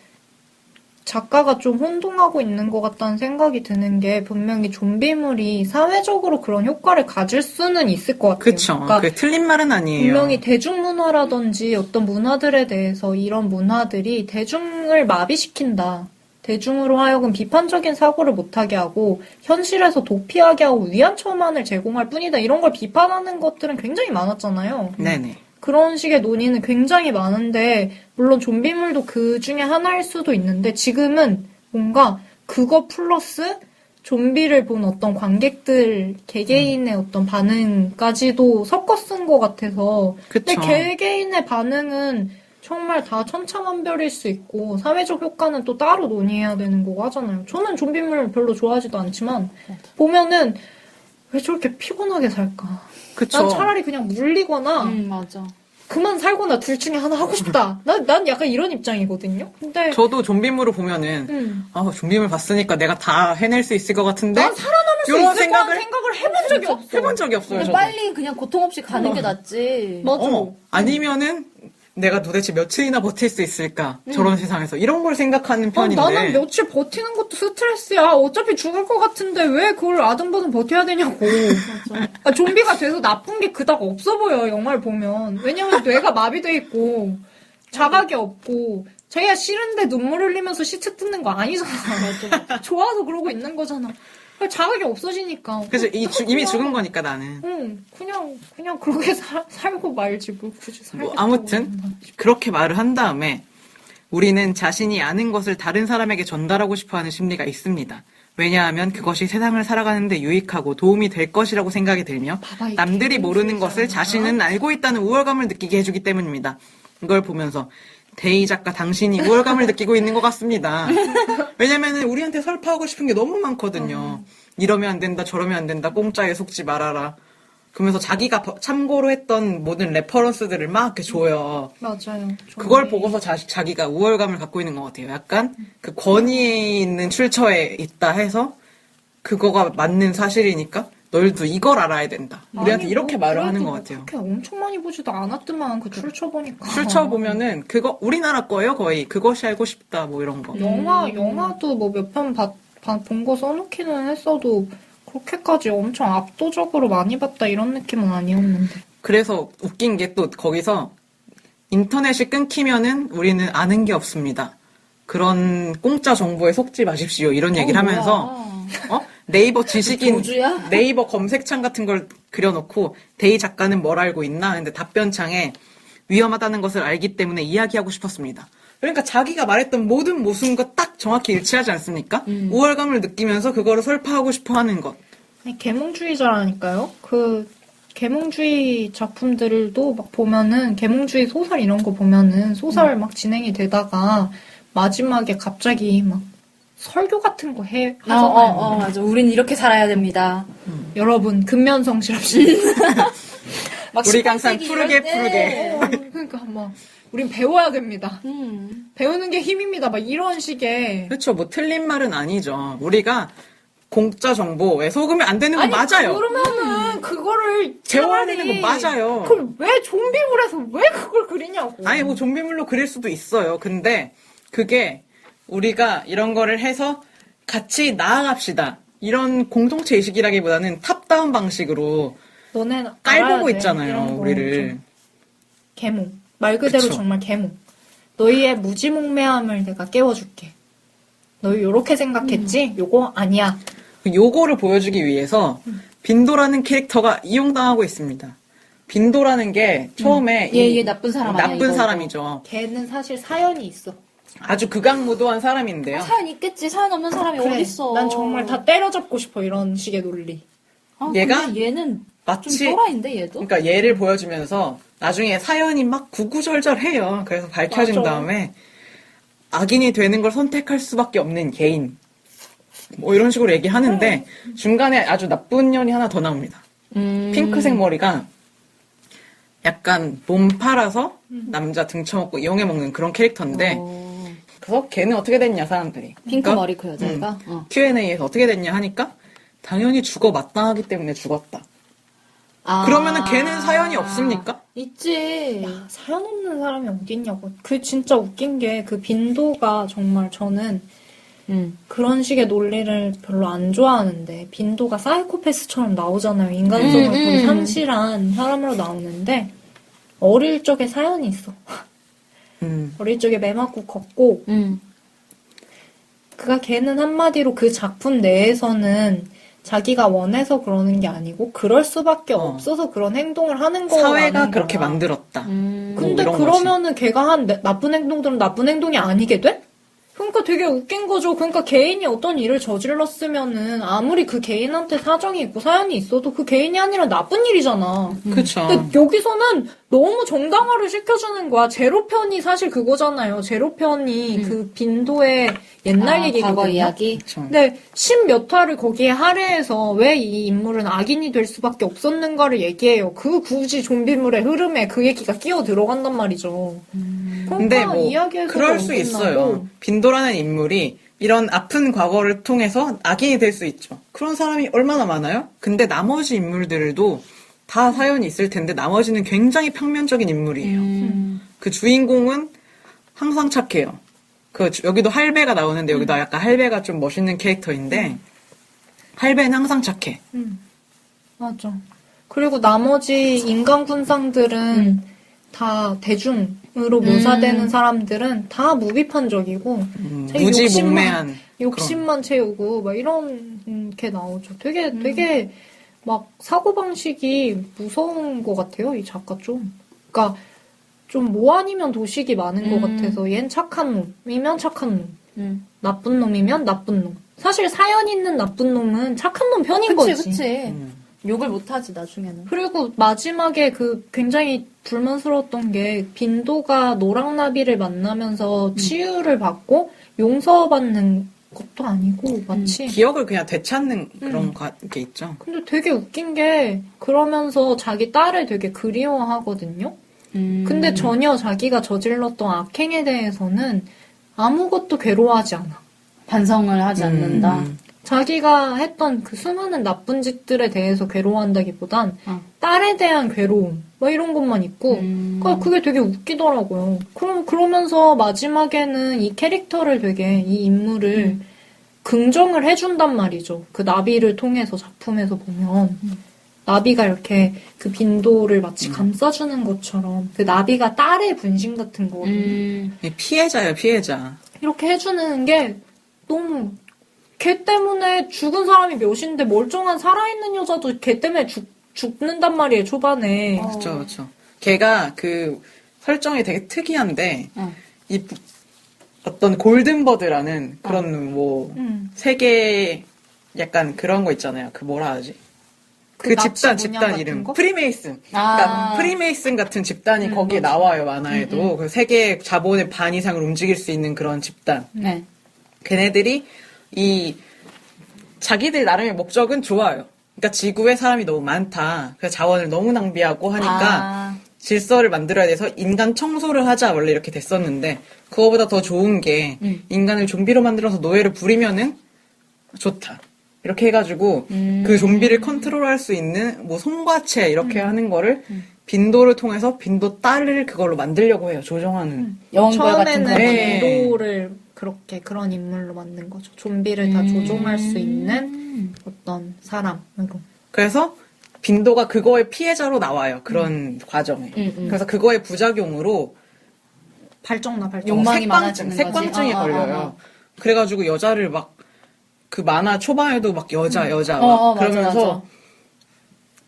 작가가 좀 혼동하고 있는 것 같다는 생각이 드는 게, 분명히 좀비물이 사회적으로 그런 효과를 가질 수는 있을 것 같아요. 그쵸. 그러니까 그게 틀린 말은 아니에요. 분명히 대중문화라든지 어떤 문화들에 대해서 이런 문화들이 대중을 마비시킨다. 대중으로 하여금 비판적인 사고를 못하게 하고 현실에서 도피하게 하고 위안처만을 제공할 뿐이다. 이런 걸 비판하는 것들은 굉장히 많았잖아요. 네네. 그런 식의 논의는 굉장히 많은데, 물론 좀비물도 그 중에 하나일 수도 있는데, 지금은 뭔가 그거 플러스 좀비를 본 어떤 관객들 개개인의 어떤 반응까지도 섞어 쓴 것 같아서. 그쵸. 근데 개개인의 반응은 정말 다 천차만별일 수 있고, 사회적 효과는 또 따로 논의해야 되는 거고 하잖아요. 저는 좀비물 별로 좋아하지도 않지만, 보면은 왜 저렇게 피곤하게 살까? 그쵸. 난 차라리 그냥 물리거나 맞아. 그만 살거나 둘 중에 하나 하고 싶다. 난 약간 이런 입장이거든요. 근데 저도 좀비물을 보면은 좀비물 봤으니까 내가 다 해낼 수 있을 것 같은데 난 살아남을 수 이런 있을 거라는 생각을 해본 적이 없어. 해본 적이 없어요. 근데 저도. 빨리 그냥 고통 없이 가는 게 낫지. 맞아. 아니면은 내가 도대체 며칠이나 버틸 수 있을까? 저런 세상에서 이런 걸 생각하는 편인데. 나는 며칠 버티는 것도 스트레스야. 어차피 죽을 것 같은데 왜 그걸 아등바등 버텨야 되냐고. 맞아. 좀비가 돼서 나쁜 게 그닥 없어 보여, 영화를 보면. 왜냐면 뇌가 마비돼 있고 자각이 없고 자기가 싫은데 눈물 흘리면서 시체 뜯는 거 아니잖아. 맞아. 좋아서 그러고 있는 거잖아. 자각이 없어지니까. 그래서 이미 죽은 거니까 나는. 그냥 그렇게 살고 말지, 뭘 굳이 살겠다고. 아무튼 그렇게 말을 한 다음에 우리는 자신이 아는 것을 다른 사람에게 전달하고 싶어하는 심리가 있습니다. 왜냐하면 그것이 세상을 살아가는데 유익하고 도움이 될 것이라고 생각이 들며 남들이 모르는 것을 자신은 알고 있다는 우월감을 느끼게 해주기 때문입니다. 이걸 보면서 데이 작가, 당신이 우월감을 느끼고 있는 것 같습니다. 왜냐면은 우리한테 설파하고 싶은 게 너무 많거든요. 이러면 안 된다, 저러면 안 된다, 공짜에 속지 말아라. 그러면서 자기가 참고로 했던 모든 레퍼런스들을 막 이렇게 줘요. 맞아요. 그걸 보고서 자기가 우월감을 갖고 있는 것 같아요. 약간 그 권위에 있는 출처에 있다 해서 그거가 맞는 사실이니까 너희도 이걸 알아야 된다. 우리한테 이렇게 말을 하는 것 같아요. 그렇게 엄청 많이 보지도 않았더만, 그 출처 보니까. 출처 보면은 그거 우리나라 거예요, 거의. 그것이 알고 싶다, 뭐 이런 거. 영화도 뭐 몇 편 본 거 써놓기는 했어도 그렇게까지 엄청 압도적으로 많이 봤다 이런 느낌은 아니었는데. 그래서 웃긴 게 또 거기서 인터넷이 끊기면은 우리는 아는 게 없습니다. 그런 공짜 정보에 속지 마십시오. 이런 얘기를 하면서 네이버 지식인 교주야? 네이버 검색창 같은 걸 그려놓고 데이 작가는 뭘 알고 있나? 근데 답변창에 위험하다는 것을 알기 때문에 이야기하고 싶었습니다. 그러니까 자기가 말했던 모든 모순과 딱 정확히 일치하지 않습니까? 우월감을 느끼면서 그거를 설파하고 싶어하는 것. 계몽주의자라니까요. 그 계몽주의 작품들도 막 보면은 계몽주의 소설 이런 거 보면은 소설 막 진행이 되다가 마지막에 갑자기 막 설교 같은 거 하잖아요. 맞아. 우린 이렇게 살아야 됩니다. 여러분 근면성실합시다. 막 우리가 항상 18세기 푸르게 이럴 때. 그러니까 막 우린 배워야 됩니다. 배우는 게 힘입니다. 막 이런 식의. 그렇죠. 뭐 틀린 말은 아니죠. 우리가 공짜 정보에 속으면 안 되는 건 맞아요. 그러면은 그거를 제어하는 건 맞아요. 그걸 왜 좀비물에서 왜 그걸 그리냐고. 아니 뭐 좀비물로 그릴 수도 있어요. 근데 그게 우리가 이런 거를 해서 같이 나아갑시다. 이런 공동체 의식이라기보다는 탑다운 방식으로 너네 깔보고 있잖아요. 우리를. 계몽. 말 그대로 그쵸. 정말 계몽. 너희의 무지몽매함을 내가 깨워줄게. 너희 요렇게 생각했지? 요거 아니야. 요거를 보여주기 위해서 빈도라는 캐릭터가 이용당하고 있습니다. 빈도라는 게 처음에 얘 나쁜 사람 아니야, 나쁜 이거. 사람이죠. 걔는 사실 사연이 있어. 아주 극악무도한 사람인데요. 사연 있겠지. 사연 없는 사람이 그래, 어딨어. 난 정말 다 때려잡고 싶어 이런 식의 논리. 얘가 근데 얘는 마치 좀 또라이인데 얘도? 그러니까 얘를 보여주면서 나중에 사연이 막 구구절절해요. 그래서 밝혀진 맞아. 다음에 악인이 되는 걸 선택할 수밖에 없는 개인. 뭐 이런 식으로 얘기하는데 중간에 아주 나쁜 년이 하나 더 나옵니다. 핑크색 머리가 약간 몸 팔아서 남자 등쳐먹고 이용해 먹는 그런 캐릭터인데 그래서 걔는 어떻게 됐냐 사람들이. 핑크 그러니까 머리 그 여자가? Q&A에서 어떻게 됐냐 하니까 당연히 죽어 마땅하기 때문에 죽었다. 그러면은 걔는 사연이 없습니까? 있지. 사연 없는 사람이 어딨냐고. 그 진짜 웃긴 게 그 빈도가 정말 저는 그런 식의 논리를 별로 안 좋아하는데 빈도가 사이코패스처럼 나오잖아요. 인간성을 거의 상실한 사람으로 나오는데 어릴 적에 사연이 있어. 어릴 적에 매 맞고 걷고 그가 걔는 한마디로 그 작품 내에서는 자기가 원해서 그러는 게 아니고 그럴 수밖에 없어서 그런 행동을 하는 거라는 사회가 그렇게 거야. 만들었다. 근데 이런 그러면은 걔가 한 나쁜 행동들은 나쁜 행동이 아니게 돼? 그러니까 되게 웃긴 거죠. 그러니까 개인이 어떤 일을 저질렀으면은 아무리 그 개인한테 사정이 있고 사연이 있어도 그 개인이 아니라 나쁜 일이잖아. 그쵸. 근데 여기서는 너무 정당화를 시켜주는 거야. 제로편이 사실 그거잖아요. 제로편이 그 빈도의 옛날 얘기거든요. 과거 이야기? 그쵸. 근데 10몇 화를 거기에 할애해서 왜 이 인물은 악인이 될 수밖에 없었는가를 얘기해요. 그 굳이 좀비물의 흐름에 그 얘기가 끼어 들어간단 말이죠. 근데 그러니까 뭐 이야기에서 그럴 수 있어요. 빈도라는 인물이 이런 아픈 과거를 통해서 악인이 될 수 있죠. 그런 사람이 얼마나 많아요? 근데 나머지 인물들도 다 사연이 있을 텐데 나머지는 굉장히 평면적인 인물이에요. 그 주인공은 항상 착해요. 여기도 할배가 나오는데 여기도 약간 할배가 좀 멋있는 캐릭터인데 할배는 항상 착해. 맞아. 그리고 나머지 인간 군상들은 다 대중으로 묘사되는 사람들은 다 무비판적이고 자기 무지몽매한 욕심만 채우고 막 이런 게 나오죠. 되게 막 사고방식이 무서운 것 같아요. 이 작가 좀. 그러니까 좀 뭐 아니면 도식이 많은 것 같아서 얜 착한 놈이면 착한 놈. 나쁜 놈이면 나쁜 놈. 사실 사연 있는 나쁜 놈은 착한 놈 편인 거지. 그치. 욕을 못하지, 나중에는. 그리고 마지막에 그 굉장히 불만스러웠던 게 빈도가 노랑나비를 만나면서 치유를 받고 용서받는 것도 아니고 마치 기억을 그냥 되찾는 그런 게 있죠. 근데 되게 웃긴 게 그러면서 자기 딸을 되게 그리워하거든요. 근데 전혀 자기가 저질렀던 악행에 대해서는 아무것도 괴로워하지 않아. 반성을 하지 않는다. 자기가 했던 그 수많은 나쁜 짓들에 대해서 괴로워한다기보단 딸에 대한 괴로움 뭐 이런 것만 있고 그러니까 그게 되게 웃기더라고요. 그러면서 마지막에는 이 캐릭터를 되게 이 인물을 긍정을 해준단 말이죠. 그 나비를 통해서 작품에서 보면 나비가 이렇게 그 빈도를 마치 감싸주는 것처럼 그 나비가 딸의 분신 같은 거거든요. 피해자예요, 피해자. 이렇게 해주는 게 너무 걔 때문에 죽은 사람이 몇인데 멀쩡한 살아있는 여자도 걔 때문에 죽는단 말이에요, 초반에. 그쵸, 그쵸. 걔가 그 설정이 되게 특이한데, 이 어떤 골든버드라는 그런 세계 약간 그런 거 있잖아요. 그 뭐라 하지? 그 납치 집단 문양 같은 이름. 거? 프리메이슨. 그러니까 프리메이슨 같은 집단이 거기에 나와요, 만화에도. 그 세계 자본의 반 이상을 움직일 수 있는 그런 집단. 네. 걔네들이 자기들 나름의 목적은 좋아요. 그러니까 지구에 사람이 너무 많다. 그래서 자원을 너무 낭비하고 하니까 질서를 만들어야 돼서 인간 청소를 하자 원래 이렇게 됐었는데 그거보다 더 좋은 게 인간을 좀비로 만들어서 노예를 부리면은 좋다. 이렇게 해가지고 그 좀비를 컨트롤할 수 있는 뭐 송과체 이렇게 하는 거를 빈도를 통해서 빈도 딸을 그걸로 만들려고 해요. 조정하는. 영웅벌 같은 처음에는 거. 네. 빈도를 그렇게 그런 인물로 만든 거죠. 좀비를 다 조종할 수 있는 어떤 사람으로. 그래서 빈도가 그거의 피해자로 나와요. 그런 과정에. 그래서 그거의 부작용으로 발정나. 욕망이 색광증, 많아지는 거지. 색광증이 걸려요. 그래가지고 여자를 막 그 만화 초반에도 막 여자 막 그러면서 맞아.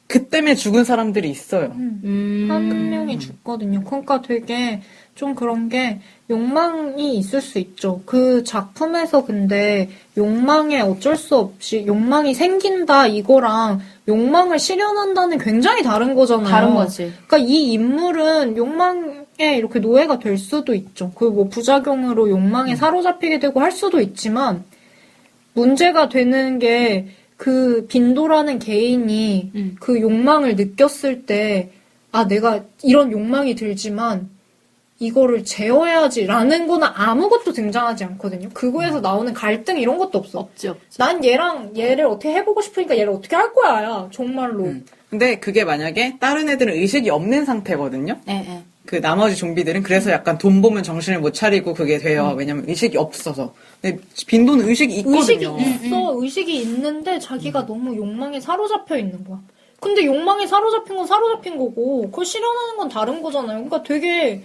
그 때문에 죽은 사람들이 있어요. 한 명이 죽거든요. 그러니까 되게 좀 그런 게 욕망이 있을 수 있죠. 그 작품에서 근데 욕망에 어쩔 수 없이 욕망이 생긴다 이거랑 욕망을 실현한다는 굉장히 다른 거잖아요. 다른 거지. 그러니까 이 인물은 욕망에 이렇게 노예가 될 수도 있죠. 그 뭐 부작용으로 욕망에 사로잡히게 되고 할 수도 있지만 문제가 되는 게 그 빈도라는 개인이 그 욕망을 느꼈을 때 아, 내가 이런 욕망이 들지만 이거를 제어해야지라는 거는 아무것도 등장하지 않거든요. 그거에서 나오는 갈등 이런 것도 없어. 없지. 난 얘를 어떻게 해보고 싶으니까 얘를 어떻게 할 거야, 야. 정말로. 근데 그게 만약에 다른 애들은 의식이 없는 상태거든요. 예. 그 나머지 좀비들은 그래서 약간 돈 보면 정신을 못 차리고 그게 돼요. 왜냐면 의식이 없어서. 근데 빈도는 의식이 있거든요. 의식이 있는데 자기가 너무 욕망에 사로잡혀 있는 거야. 근데 욕망에 사로잡힌 건 사로잡힌 거고 그걸 실현하는 건 다른 거잖아요. 그러니까 되게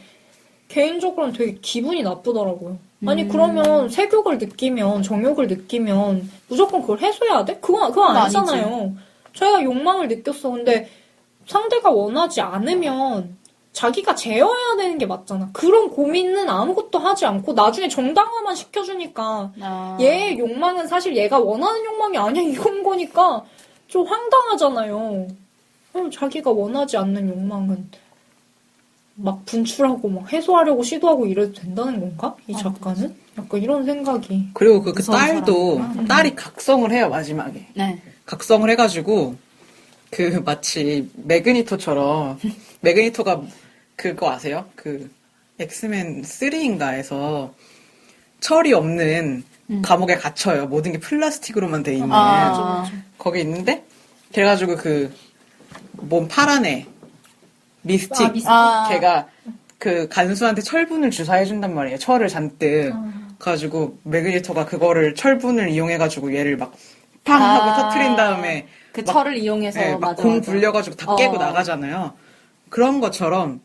개인적으로는 되게 기분이 나쁘더라고요. 아니 그러면 색욕을 느끼면 정욕을 느끼면 무조건 그걸 해소해야 돼? 그건 아니잖아요. 자기가 욕망을 느꼈어. 근데 상대가 원하지 않으면 자기가 제어해야 되는 게 맞잖아. 그런 고민은 아무것도 하지 않고 나중에 정당화만 시켜주니까 얘의 욕망은 사실 얘가 원하는 욕망이 아니야 이건 거니까 좀 황당하잖아요. 그럼 자기가 원하지 않는 욕망은 막 분출하고 막 해소하려고 시도하고 이래도 된다는 건가? 이 작가는? 약간 이런 생각이. 그리고 그 무서운 딸도 사람이구나. 딸이 각성을 해요 마지막에. 네. 각성을 해가지고 그 마치 매그니토처럼 매그니토가 그거 아세요? 그 엑스맨 3인가에서 철이 없는 감옥에 갇혀요. 모든 게 플라스틱으로만 돼 있는 거기 있는데 그래가지고 그 몸 파란 애 미스틱 걔가 그 간수한테 철분을 주사해준단 말이에요. 철을 잔뜩 그래가지고 매그니토가 그거를 철분을 이용해가지고 얘를 막 팡 하고 터트린 다음에 그 막, 철을 이용해서 네, 막 맞아, 공 맞아. 굴려가지고 다 깨고 나가잖아요. 그런 것처럼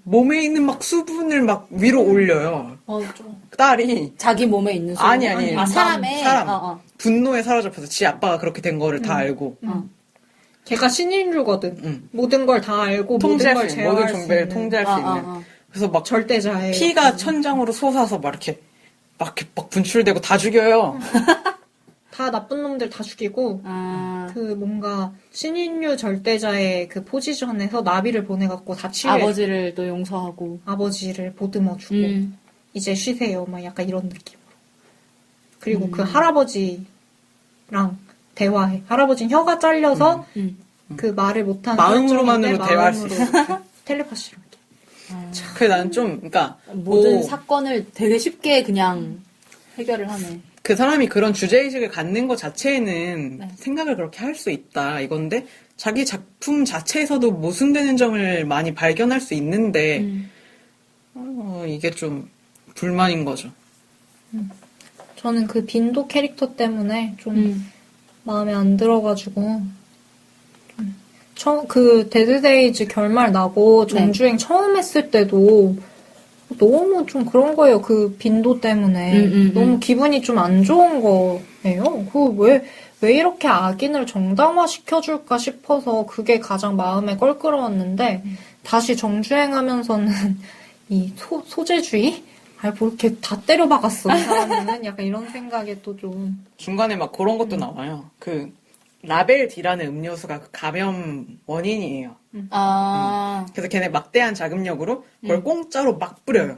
몸에 있는 막 수분을 막 위로 올려요. 좀. 딸이 자기 몸에 있는 수분. 아니 사람의 사람 분노에 사로잡혀서 지 아빠가 그렇게 된 거를 다 알고 걔가 신인류거든. 모든 걸 다 알고 통제할 모든 걸 수 있는 모든 제어할 수 좀비를 있는 통제할 수 있는 그래서 막 절대자의 피가 천장으로 솟아서 막 이렇게 막 분출되고 다 죽여요. 다 나쁜 놈들 다 죽이고 아. 그 뭔가 신인류 절대자의 그 포지션에서 나비를 보내갖고 다 치유해 아버지를 또 용서하고. 아버지를 보듬어주고 이제 쉬세요 막 약간 이런 느낌으로 그리고 그 할아버지랑 대화해. 할아버지는 혀가 잘려서 그 말을 못하는 마음으로만으로 대화할 수 있어. 텔레파시로 그래 나는 좀 그러니까 모든 뭐 사건을 되게 쉽게 그냥 해결을 하네. 그 사람이 그런 주제의식을 갖는 것 자체에는 생각을 그렇게 할 수 있다 이건데 자기 작품 자체에서도 모순되는 점을 많이 발견할 수 있는데 이게 좀 불만인 거죠. 저는 그 빈도 캐릭터 때문에 좀 마음에 안 들어가지고 좀 그 데드데이즈 결말 나고 네. 정주행 처음 했을 때도 너무 좀 그런 거예요. 그 빈도 때문에. 너무 기분이 좀 안 좋은 거예요. 왜 이렇게 악인을 정당화시켜줄까 싶어서 그게 가장 마음에 껄끄러웠는데 다시 정주행하면서는 이 소재주의? 뭐 이렇게 다 때려박았어. 이 사람은 약간 이런 생각에 또 좀. 중간에 막 그런 것도 나와요. 그 라벨 D라는 음료수가 그 감염 원인이에요. 그래서 걔네 막대한 자금력으로 그걸 공짜로 막 뿌려요.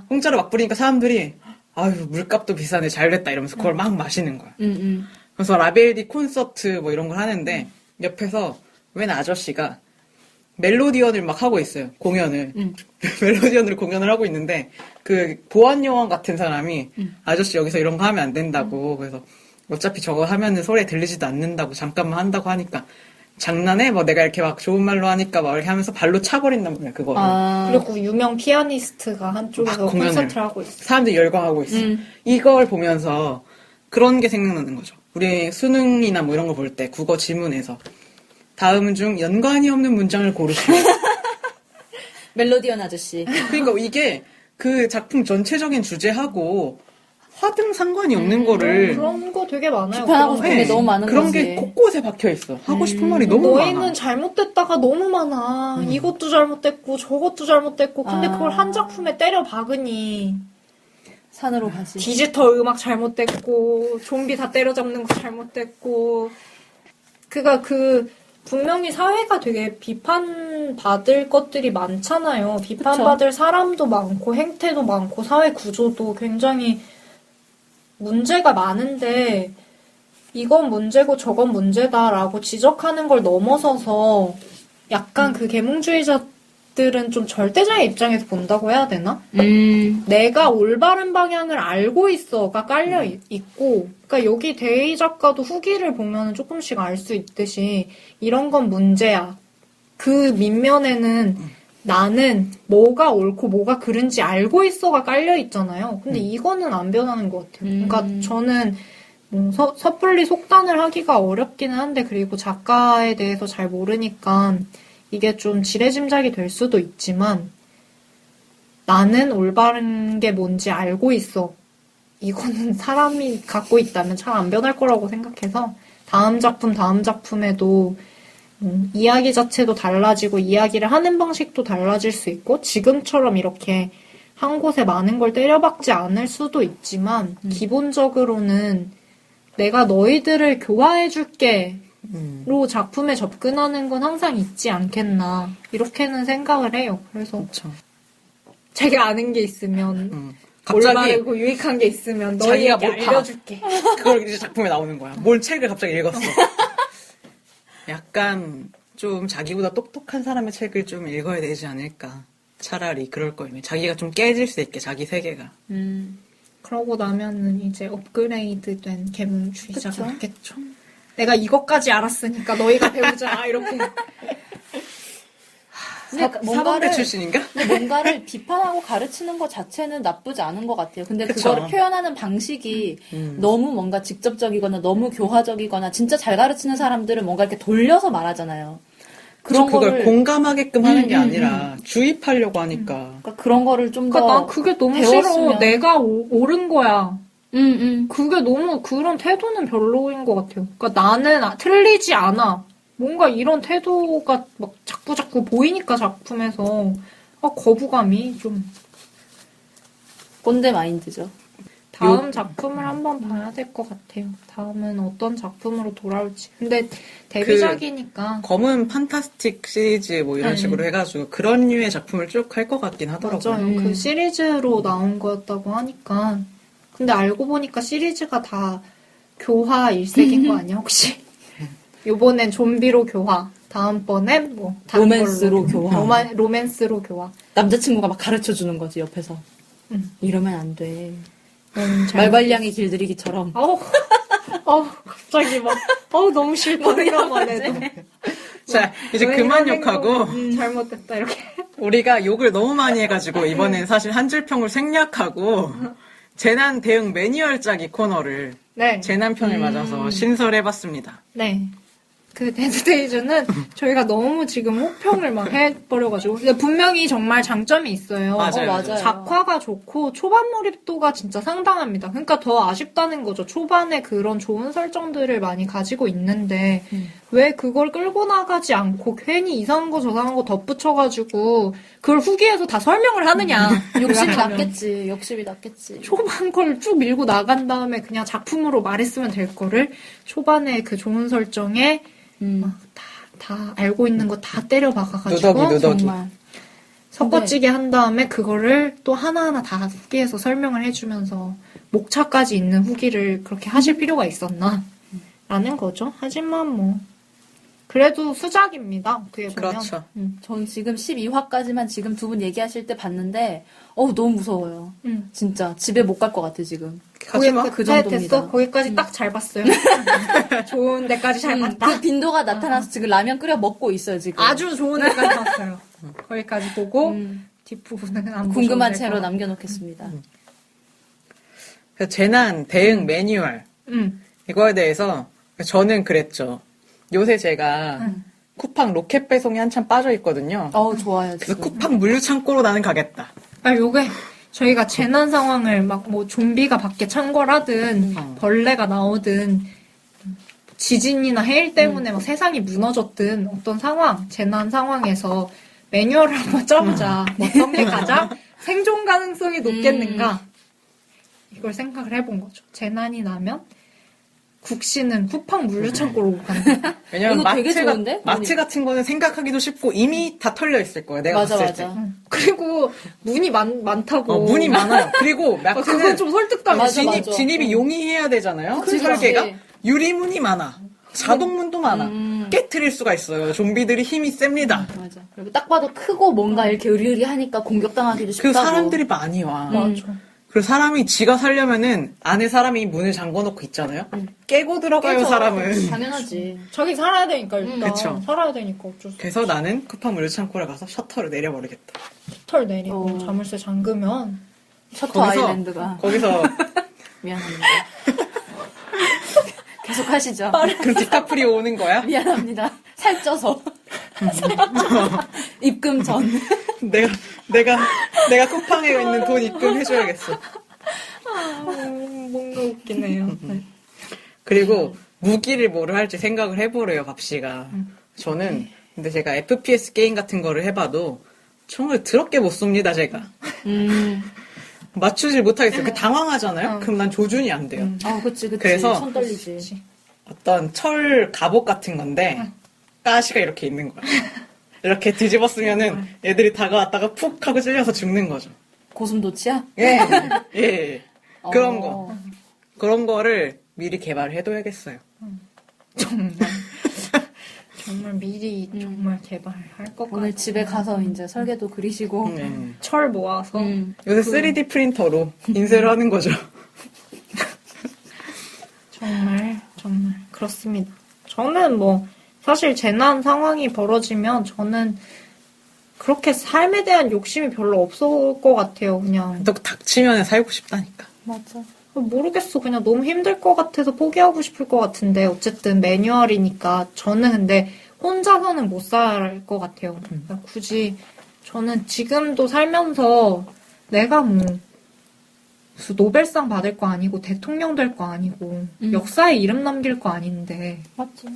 공짜로 막 뿌리니까 사람들이 아유 물값도 비싸네 잘됐다 이러면서 그걸 막 마시는 거야. 그래서 라벨 D 콘서트 뭐 이런 걸 하는데 옆에서 웬 아저씨가 멜로디언을 막 하고 있어요. 공연을. 멜로디언으로 공연을 하고 있는데 그 보안 요원 같은 사람이 아저씨 여기서 이런 거 하면 안 된다고 그래서 어차피 저거 하면은 소리에 들리지도 않는다고 잠깐만 한다고 하니까 장난해? 뭐 내가 이렇게 막 좋은 말로 하니까 막 이렇게 하면서 발로 차버린단 말이야 그거를. 그리고 유명 피아니스트가 한쪽에서 막 공연을. 콘서트를 하고 있어. 사람들이 열광하고 있어. 이걸 보면서 그런 게 생각나는 거죠. 우리 수능이나 뭐 이런 거 볼 때 국어 지문에서 다음 중 연관이 없는 문장을 고르시오. 멜로디언 아저씨. 그러니까 이게 그 작품 전체적인 주제하고 화등 상관이 없는 거를 그런 거 되게 많아요. 비판하고 그런 싶은 게 네. 너무 많은 그런 거지. 게 곳곳에 박혀 있어. 하고 싶은 말이 너무 너희는 많아. 잘못됐다가 너무 많아. 이것도 잘못됐고 저것도 잘못됐고 근데 그걸 한 작품에 때려 박으니 산으로 가시. 디지털 음악 잘못됐고 좀비 다 때려잡는 거 잘못됐고 분명히 사회가 되게 비판받을 것들이 많잖아요. 비판받을 사람도 많고 행태도 많고 사회 구조도 굉장히 문제가 많은데 이건 문제고 저건 문제다라고 지적하는 걸 넘어서서 약간 그 계몽주의자들은 좀 절대자의 입장에서 본다고 해야 되나? 내가 올바른 방향을 알고 있어가 깔려 있고, 그러니까 여기 대희 작가도 후기를 보면 조금씩 알 수 있듯이 이런 건 문제야. 그 밑면에는 나는 뭐가 옳고 뭐가 그른지 알고 있어가 깔려 있잖아요. 근데 이거는 안 변하는 것 같아요. 그러니까 저는 뭐 섣불리 속단을 하기가 어렵기는 한데 그리고 작가에 대해서 잘 모르니까 이게 좀 지레짐작이 될 수도 있지만 나는 올바른 게 뭔지 알고 있어. 이거는 사람이 갖고 있다면 잘 안 변할 거라고 생각해서 다음 작품에도 이야기 자체도 달라지고 이야기를 하는 방식도 달라질 수 있고 지금처럼 이렇게 한 곳에 많은 걸 때려박지 않을 수도 있지만 기본적으로는 내가 너희들을 교화해줄게 로 작품에 접근하는 건 항상 있지 않겠나 이렇게는 생각을 해요. 그래서 그렇죠. 자기가 아는 게 있으면 갑자기 올바르고 유익한 게 있으면 자기가 너희에게 뭘 봐. 알려줄게. 그걸 이제 작품에 나오는 거야. 뭘 책을 갑자기 읽었어. 약간 좀 자기보다 똑똑한 사람의 책을 좀 읽어야 되지 않을까. 차라리 그럴 거면 자기가 좀 깨질 수 있게 자기 세계가. 그러고 나면은 이제 업그레이드된 계몽주의자가 있겠죠. 내가 이것까지 알았으니까 너희가 배우자 이렇게. 사범대 출신인가? 근데 뭔가를 비판하고 가르치는 것 자체는 나쁘지 않은 것 같아요. 근데 그쵸. 그거를 표현하는 방식이 너무 뭔가 직접적이거나 너무 교화적이거나 진짜 잘 가르치는 사람들은 뭔가 이렇게 돌려서 말하잖아요. 그런 그걸 거를 공감하게끔 하는 게 아니라 주입하려고 하니까. 그러니까 그런 거를 좀 더 그러니까 난 그게 너무 배웠으면. 싫어. 내가 옳은 거야. 응. 그게 너무 그런 태도는 별로인 것 같아요. 그러니까 나는 틀리지 않아. 뭔가 이런 태도가 막 자꾸 보이니까 작품에서 거부감이 좀. 꼰대 마인드죠. 다음 작품을 한번 봐야 될 것 같아요. 다음은 어떤 작품으로 돌아올지. 근데 데뷔작이니까. 검은 판타스틱 시리즈 뭐 이런 식으로 해가지고 그런 류의 작품을 쭉 할 것 같긴 하더라고요. 맞아요. 그 시리즈로 나온 거였다고 하니까. 근데 알고 보니까 시리즈가 다 교화 일색인 거 아니야, 혹시? 요번엔 좀비로 교화. 다음번엔 뭐. 다른 로맨스로 걸로. 교화. 로맨스로 교화. 남자친구가 막 가르쳐주는 거지, 옆에서. 이러면 안 돼. 잘 말괄량이 길들이기처럼. 갑자기 막, 너무 싫다. 이러만 해도. 자, 이제 그만 욕하고. 잘못됐다, 이렇게. 우리가 욕을 너무 많이 해가지고 이번엔 사실 한 줄평을 생략하고 재난 대응 매뉴얼 짜기 코너를 네. 재난편을 맞아서 신설해봤습니다. 네. 그 데드데이즈는 저희가 너무 지금 혹평을 막 해버려가지고. 근데 분명히 정말 장점이 있어요. 맞아요. 맞아요. 작화가 좋고 초반 몰입도가 진짜 상당합니다. 그러니까 더 아쉽다는 거죠. 초반에 그런 좋은 설정들을 많이 가지고 있는데 왜 그걸 끌고 나가지 않고 괜히 이상한 거 저상한 거 덧붙여가지고 그걸 후기에서 다 설명을 하느냐. 욕심이 생각하면. 났겠지. 욕심이 났겠지. 초반 걸 쭉 밀고 나간 다음에 그냥 작품으로 말했으면 될 거를 초반에 그 좋은 설정에 다 알고 있는 거 다 때려 박아가지고 누더기. 정말. 섞어찌게 한 다음에 그거를 또 하나하나 다 후기에서 설명을 해주면서 목차까지 있는 후기를 그렇게 하실 필요가 있었나? 라는 거죠. 하지만 뭐 그래도 수작입니다. 어떻게 보면. 그렇죠. 전 지금 12화까지만 지금 두 분 얘기하실 때 봤는데, 너무 무서워요. 진짜. 집에 못 갈 것 같아, 지금. 하지마. 그 정도입니다. 됐어. 거기까지 딱 잘 봤어요. 좋은 데까지 잘 봤다. 그 빈도가 나타나서 지금 라면 끓여 먹고 있어요, 지금. 아주 좋은 데까지 봤어요. 거기까지 보고 뒷부분은 안 궁금한 보셔도 채로 될것 남겨놓겠습니다. 그래서 재난 대응 매뉴얼 이거에 대해서 저는 그랬죠. 요새 제가 쿠팡 로켓 배송에 한참 빠져 있거든요. 좋아요, 그래서 지금. 쿠팡 물류 창고로 나는 가겠다. 요게 저희가 재난 상황을 막 뭐 좀비가 밖에 창궐하든 벌레가 나오든 지진이나 해일 때문에 막 세상이 무너졌든 어떤 상황, 재난 상황에서 매뉴얼을 한번 짜보자. 어떤 게 가장 생존 가능성이 높겠는가? 이걸 생각을 해본 거죠. 재난이 나면 국시는 쿠팡 물류창고로 간다. 왜냐면 이거 되게 좋은데? 마트 같은 거는 생각하기도 쉽고 이미 다 털려 있을 거예요. 내가 맞아, 봤을 때. 맞아. 그리고 문이 많다고. 문이 많아요. 그리고 그건 마트는 좀 설득도 안 맞아, 돼. 맞아. 진입이 용이해야 되잖아요. 그치, 설계가. 그치. 유리문이 많아. 자동문도 많아. 깨트릴 수가 있어요. 좀비들이 힘이 셉니다. 맞아. 그리고 딱 봐도 크고 뭔가 이렇게 으리으리하니까 공격당하기도 쉽다고. 그 사람들이 많이 와. 맞아. 그리고 사람이 지가 살려면은 안에 사람이 문을 잠궈놓고 있잖아요. 깨고 들어가요, 그쵸. 사람은. 당연하지. 자기 살아야 되니까 일단. 그쵸. 살아야 되니까 어쩔 수 그래서 나는 쿠팡 물류창고를 가서 셔터를 내려버리겠다. 털 내리고 자물쇠 잠그면 셔터 아일랜드가. 거기서 미안합니다. 계속 하시죠. 그럼 디카프리오 오는 거야? 미안합니다. 살쪄서. 입금 전. 내가 쿠팡에 있는 돈 입금해줘야겠어. 뭔가 웃기네요. 그리고 무기를 뭐를 할지 생각을 해보래요, 밥씨가. 저는 근데 제가 FPS 게임 같은 거를 해봐도 총을 더럽게 못 쏩니다, 제가. 맞추질 못하겠어요. 그 당황하잖아요? 그럼 난 조준이 안 돼요. 그치. 그래서 손 떨리지. 어떤 철 갑옷 같은 건데 가시가 이렇게 있는 거야. 이렇게 뒤집어 쓰면은 애들이 다가왔다가 푹 하고 찔려서 죽는 거죠. 고슴도치야? 예. 예. 그런 어. 거. 그런 거를 미리 개발해둬야겠어요. 정말 미리 정말 개발할 것 같아요. 오늘 집에 가서 이제 설계도 그리시고. 철 모아서 요새 3D 프린터로 인쇄를 하는 거죠. 정말 그렇습니다. 저는 뭐 사실 재난 상황이 벌어지면 저는 그렇게 삶에 대한 욕심이 별로 없을 것 같아요. 그냥 또 닥치면 살고 싶다니까. 맞아. 모르겠어. 그냥 너무 힘들 것 같아서 포기하고 싶을 것 같은데 어쨌든 매뉴얼이니까 저는 근데 혼자서는 못 살 것 같아요. 그러니까 굳이 저는 지금도 살면서 내가 뭐 무슨 노벨상 받을 거 아니고 대통령 될 거 아니고 역사에 이름 남길 거 아닌데 맞지.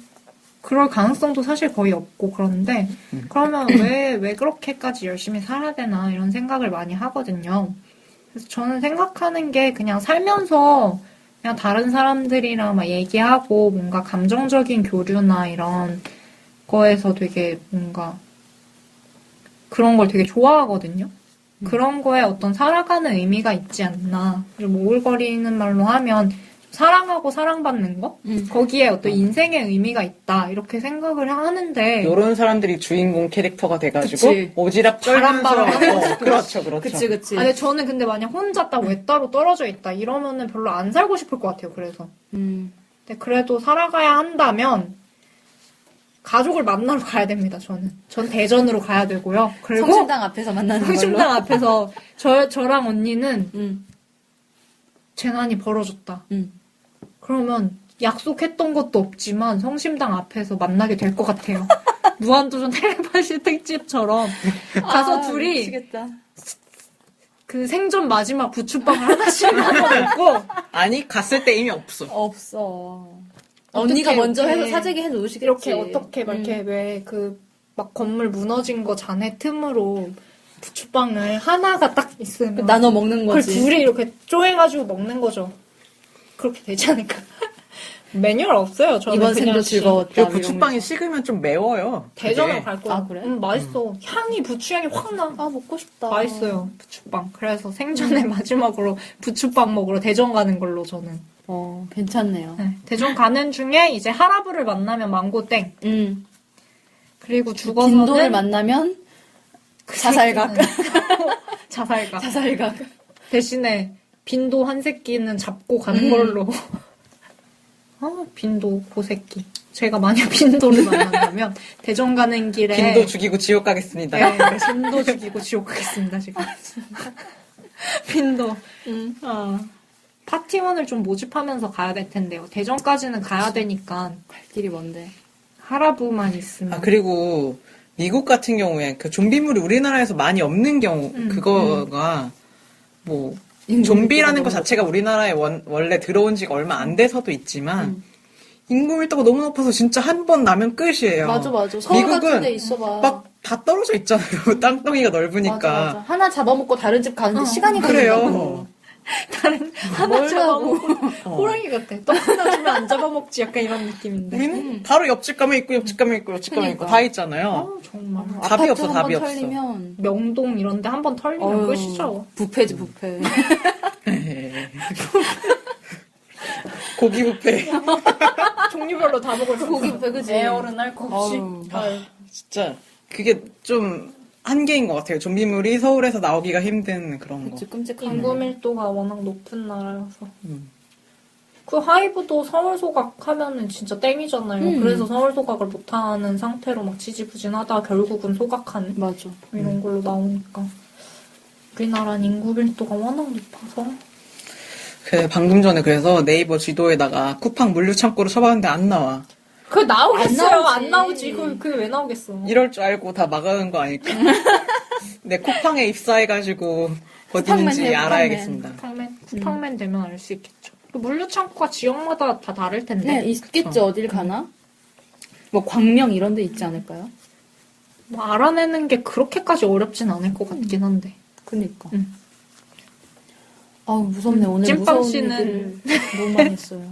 그럴 가능성도 사실 거의 없고 그런데 그러면 왜 그렇게까지 열심히 살아야 되나 이런 생각을 많이 하거든요. 그래서 저는 생각하는 게 그냥 살면서 그냥 다른 사람들이랑 막 얘기하고 뭔가 감정적인 교류나 이런 거에서 되게 뭔가 그런 걸 되게 좋아하거든요. 그런 거에 어떤 살아가는 의미가 있지 않나. 그리고 뭐 오글거리는 말로 하면 사랑하고 사랑받는 거? 거기에 어떤 인생의 의미가 있다. 이렇게 생각을 하는데. 요런 사람들이 주인공 캐릭터가 돼가지고 그치. 오지랖 떨면서 그렇죠. 그치. 아니, 저는 근데 만약 혼자 딱 외따로 떨어져 있다. 이러면은 별로 안 살고 싶을 것 같아요. 그래서. 근데 그래도 살아가야 한다면 가족을 만나러 가야 됩니다. 전 대전으로 가야 되고요. 그리고 성심당 앞에서 만나는 걸로. 성심당 앞에서 저랑 언니는 재난이 벌어졌다. 그러면 약속했던 것도 없지만 성심당 앞에서 만나게 될 것 같아요. 무한도전 텔레파시 특집처럼 가서 둘이 미치겠다. 그 생전 마지막 부추빵을 하나씩 한번 먹고 아니, 갔을 때 이미 없어. 없어. 어떻게 언니가 먼저 이렇게 해서 사재기 해놓으시겠지. 이렇게 어떻게 막 이렇게 왜 그 막 건물 무너진 거 잔해 틈으로 부추빵을 하나가 딱 있으면 나눠 먹는 그걸 거지. 둘이 이렇게 쪼해가지고 먹는 거죠. 그렇게 되지 않을까? 매뉴얼 없어요. 저는 이번 그냥 생도 즐거웠다. 그리고 부추빵이 식으면 좀 매워요. 대전을 그게. 갈 거야. 아, 그래? 맛있어. 향이 부추향이 확 나. 아, 먹고 싶다. 맛있어요. 부추빵. 그래서 생전에 마지막으로 부추빵 먹으러 대전 가는 걸로 저는. 괜찮네요. 네, 대전 가는 중에 이제 하라부를 만나면 망고땡. 그리고 죽어서는 빈도를 만나면 자살각. 자살각. 자살각. 대신에 빈도 한 새끼는 잡고 가는 걸로. 빈도 고새끼. 제가 만약 빈도를 만난다면 대전 가는 길에 빈도 죽이고 지옥 가겠습니다. 네, 빈도 죽이고 지옥 가겠습니다 지금. 빈도. 파티원을 좀 모집하면서 가야 될 텐데요. 대전까지는 가야 되니까 갈 길이 먼데. 하라부만 있으면. 아, 그리고 미국 같은 경우에 그 좀비물이 우리나라에서 많이 없는 경우, 그거가 뭐, 좀비라는 것 자체가 우리나라에 원래 들어온 지가 얼마 안 돼서도 있지만, 인구 밀도가 너무 높아서 진짜 한 번 나면 끝이에요. 맞아. 서울 미국은 같은 데 있어봐. 막 다 떨어져 있잖아요. 땅덩이가 넓으니까. 맞아. 하나 잡아먹고 다른 집 가는데 시간이 그래요. 걸린다고. 다른 하나 뭘 잡아먹고 호랑이 같아. 또 하나 주면 안 잡아먹지 약간 이런 느낌인데. 우리는 바로 옆집 가면 있고, 옆집 가면 있고, 옆집 가면 있고, 다 있잖아요. 정말. 답이 아파트 없어, 한번 답이 없어. 털리면 명동 이런 데 한 번 털리면 끝이죠. 뷔페지 뷔페. 고기 뷔페. 종류별로 다 먹을 수 고기 뷔페 그지? 에어른 할 거 없이. 어우. 진짜 그게 좀 한계인 것 같아요. 좀비물이 서울에서 나오기가 힘든 그런 거. 그치 끔찍하네. 인구 밀도가 워낙 높은 나라여서. 그 하이브도 서울 소각 하면은 진짜 땡이잖아요. 그래서 서울 소각을 못하는 상태로 막 지지부진하다 결국은 소각하는 맞아. 이런 걸로 나오니까. 우리나라는 인구 밀도가 워낙 높아서. 그 방금 전에 그래서 네이버 지도에다가 쿠팡 물류 창고로 쳐봤는데 안 나와. 그게 나오겠어요? 안 안 나오지. 그게 왜 나오겠어? 이럴 줄 알고 다 막아놓은 거 아닐까? 네, 쿠팡에 입사해가지고 어디 쿠팡맨 있는지 해요, 알아야겠습니다. 쿠팡맨 되면 알 수 있겠죠. 그 물류 창고가 지역마다 다 다를 텐데. 네, 있겠지. 어딜 가나? 뭐 광명 이런 데 있지 않을까요? 뭐 알아내는 게 그렇게까지 어렵진 않을 것 같긴 한데. 그니까. 응. 아우 무섭네. 오늘 찐빵 무서운 씨는- 얘기를 너무 많이 했어요.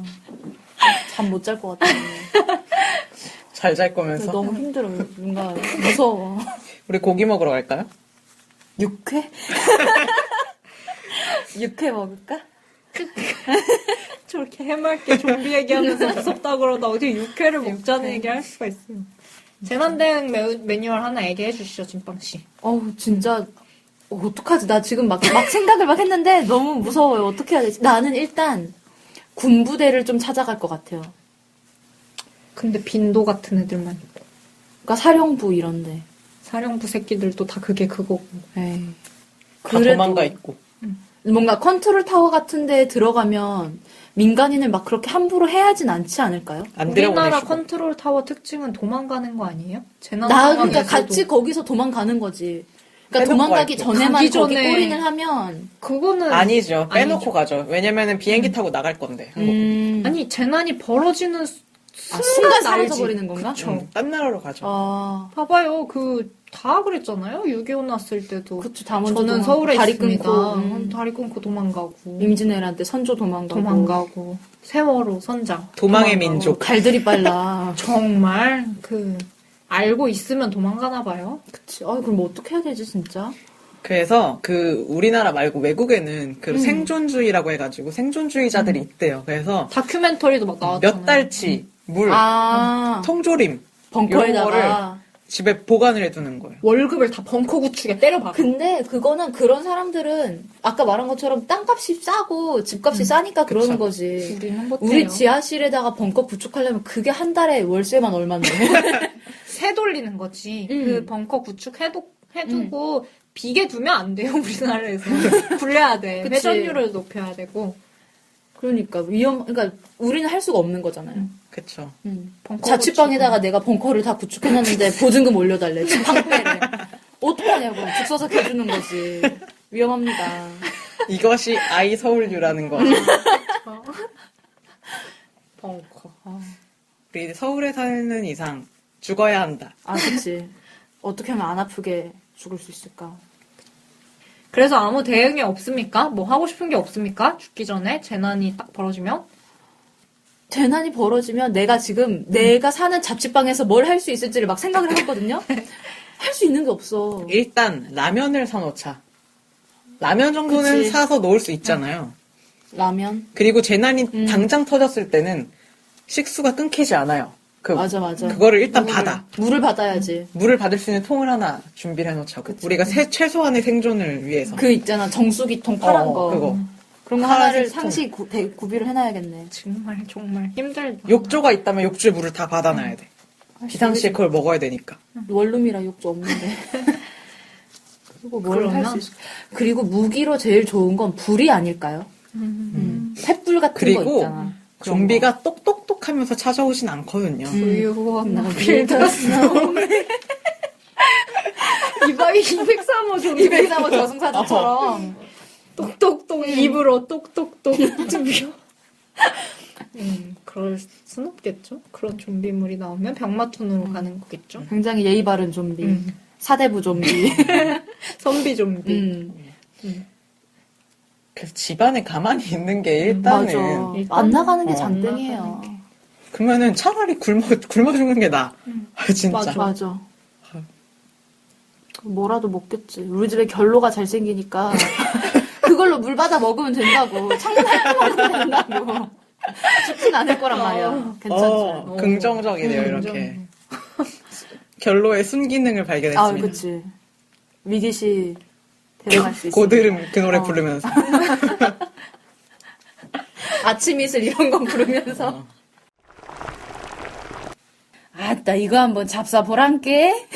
잠 못 잘 것 같아. 잘 잘 거면서. 너무 힘들어. 뭔가 무서워. 우리 고기 먹으러 갈까요? 육회? 육회 먹을까? 저렇게 해맑게 좀비 얘기하면서 무섭다 그러다 어떻게 육회를 먹자는 얘기 할 수가 있어요. 재난대응 매뉴얼 하나 얘기해 주시죠, 진빵씨. 어우 진짜 어떡하지? 나 지금 막 생각을 막 했는데 너무 무서워요. 어떻게 해야 되지? 나는 일단 군부대를 좀 찾아갈 것 같아요. 근데 빈도 같은 애들만 있고. 그러니까 사령부 이런데. 사령부 새끼들도 다 그게 그거고. 에이. 다 도망가 있고. 뭔가 컨트롤 타워 같은 데 들어가면 민간인을 막 그렇게 함부로 해야진 않지 않을까요? 안 우리나라 들여보내시고. 컨트롤 타워 특징은 도망가는 거 아니에요? 재난 나 그러니까 상황에서도. 같이 거기서 도망가는 거지. 그러니까 빼놓고 도망가기 갈게요. 전에만 가기 거기 전에- 꼬리를 하면 그거는 아니죠. 빼놓고 아니죠. 가죠. 왜냐면은 비행기 타고 나갈 건데. 한국. 아니 재난이 벌어지는 순간 알지. 사라져버리는 건가? 딴 나라로 가죠. 아, 봐봐요. 다 그랬잖아요. 6.25 났을 때도. 그쵸. 다 먼저 저는 도망- 서울에 다리 있습니다. 끊고, 다리 끊고 도망가고. 임진왜란때 선조 도망가고. 세월호 선장. 도망의 도망가고. 민족. 갈들이 빨라. 정말 알고 있으면 도망가나 봐요. 그치. 그럼 어떻게 해야 되지 진짜? 그래서 우리나라 말고 외국에는 생존주의라고 해가지고 생존주의자들이 있대요. 그래서 다큐멘터리도 막 나왔잖아요. 몇 달치 물, 통조림 벙커에다가. 집에 보관을 해두는 거예요. 월급을 다 벙커 구축에 때려박아. 근데 그거는 그런 사람들은 아까 말한 것처럼 땅값이 싸고 집값이 싸니까 그러는 그쵸. 거지. 우리는 못해요. 우리 지하실에다가 벙커 구축하려면 그게 한 달에 월세만 얼마인데. 새 돌리는 거지. 음. 그 벙커 구축해두고 비게 두면 안 돼요. 우리나라에서 굴려야 돼. 그치. 회전율을 높여야 되고. 그러니까 그러니까 우리는 할 수가 없는 거잖아요. 그쵸. 벙커 자취방에다가 내가 벙커를 다 구축해놨는데 보증금 올려달래. 지금 방패래. 어떡하냐고. 죽서서 해주는 거지. 위험합니다. 이것이 아이 서울유라는 거. 벙커. 우리 서울에 사는 이상 죽어야 한다. 아, 그치. 어떻게 하면 안 아프게 죽을 수 있을까? 그래서 아무 대응이 없습니까? 뭐 하고 싶은 게 없습니까? 죽기 전에 재난이 딱 벌어지면? 재난이 벌어지면 내가 사는 자취방에서 뭘 할 수 있을지를 막 생각을 해봤거든요? 할 수 있는 게 없어. 일단 라면을 사놓자. 라면 정도는 그치. 사서 놓을 수 있잖아요. 라면? 그리고 재난이 당장 터졌을 때는 식수가 끊기지 않아요. 맞아. 그거를 일단 받아. 물을 받아야지. 물을 받을 수 있는 통을 하나 준비를 해놓자고. 우리가 최소한의 생존을 위해서. 그 있잖아. 정수기통 파란 거. 그거. 그런 거 파란색 하나를 상시 구비를 해놔야겠네. 정말 힘들다. 욕조가 있다면 욕조에 물을 다 받아놔야 돼. 비상시에 그걸 먹어야 되니까. 원룸이라 욕조 없는데. 그리고 뭘 할 그러면? 수 있어. 그리고 무기로 제일 좋은 건 불이 아닐까요? 횃불 같은 거 그리고 있잖아. 좀비가 똑똑똑 하면서 찾아오진 않거든요. 부유한 빌더스. 이박이 203호 좀 203호 저승사자처럼. 똑똑똑 입으로 똑똑똑 좀비요. 그럴 순 없겠죠. 그런 좀비물이 나오면 병마톤으로 가는 거겠죠. 굉장히 예의 바른 좀비. 사대부 좀비. 선비 좀비. 그래서 집안에 가만히 있는 게 일단은 맞아. 안 나가는 게 장땡이에요. 그러면은 차라리 굶어 죽는 게 나아. 진짜. 맞아. 뭐라도 먹겠지. 우리 집에 결로가 잘생기니까 그걸로 물 받아 먹으면 된다고. 창문 핥고 먹으면 된다고. 죽진 않을 거란 말이야. 괜찮죠. 긍정적이네요, 이렇게. 결로의 순기능을 아, 발견했습니다. 그치. 위기시 데려갈 수 있어. 고드름 그 노래 부르면서. 아침 이슬 이런 거 부르면서. 아따, 이거 한번 잡사보란께.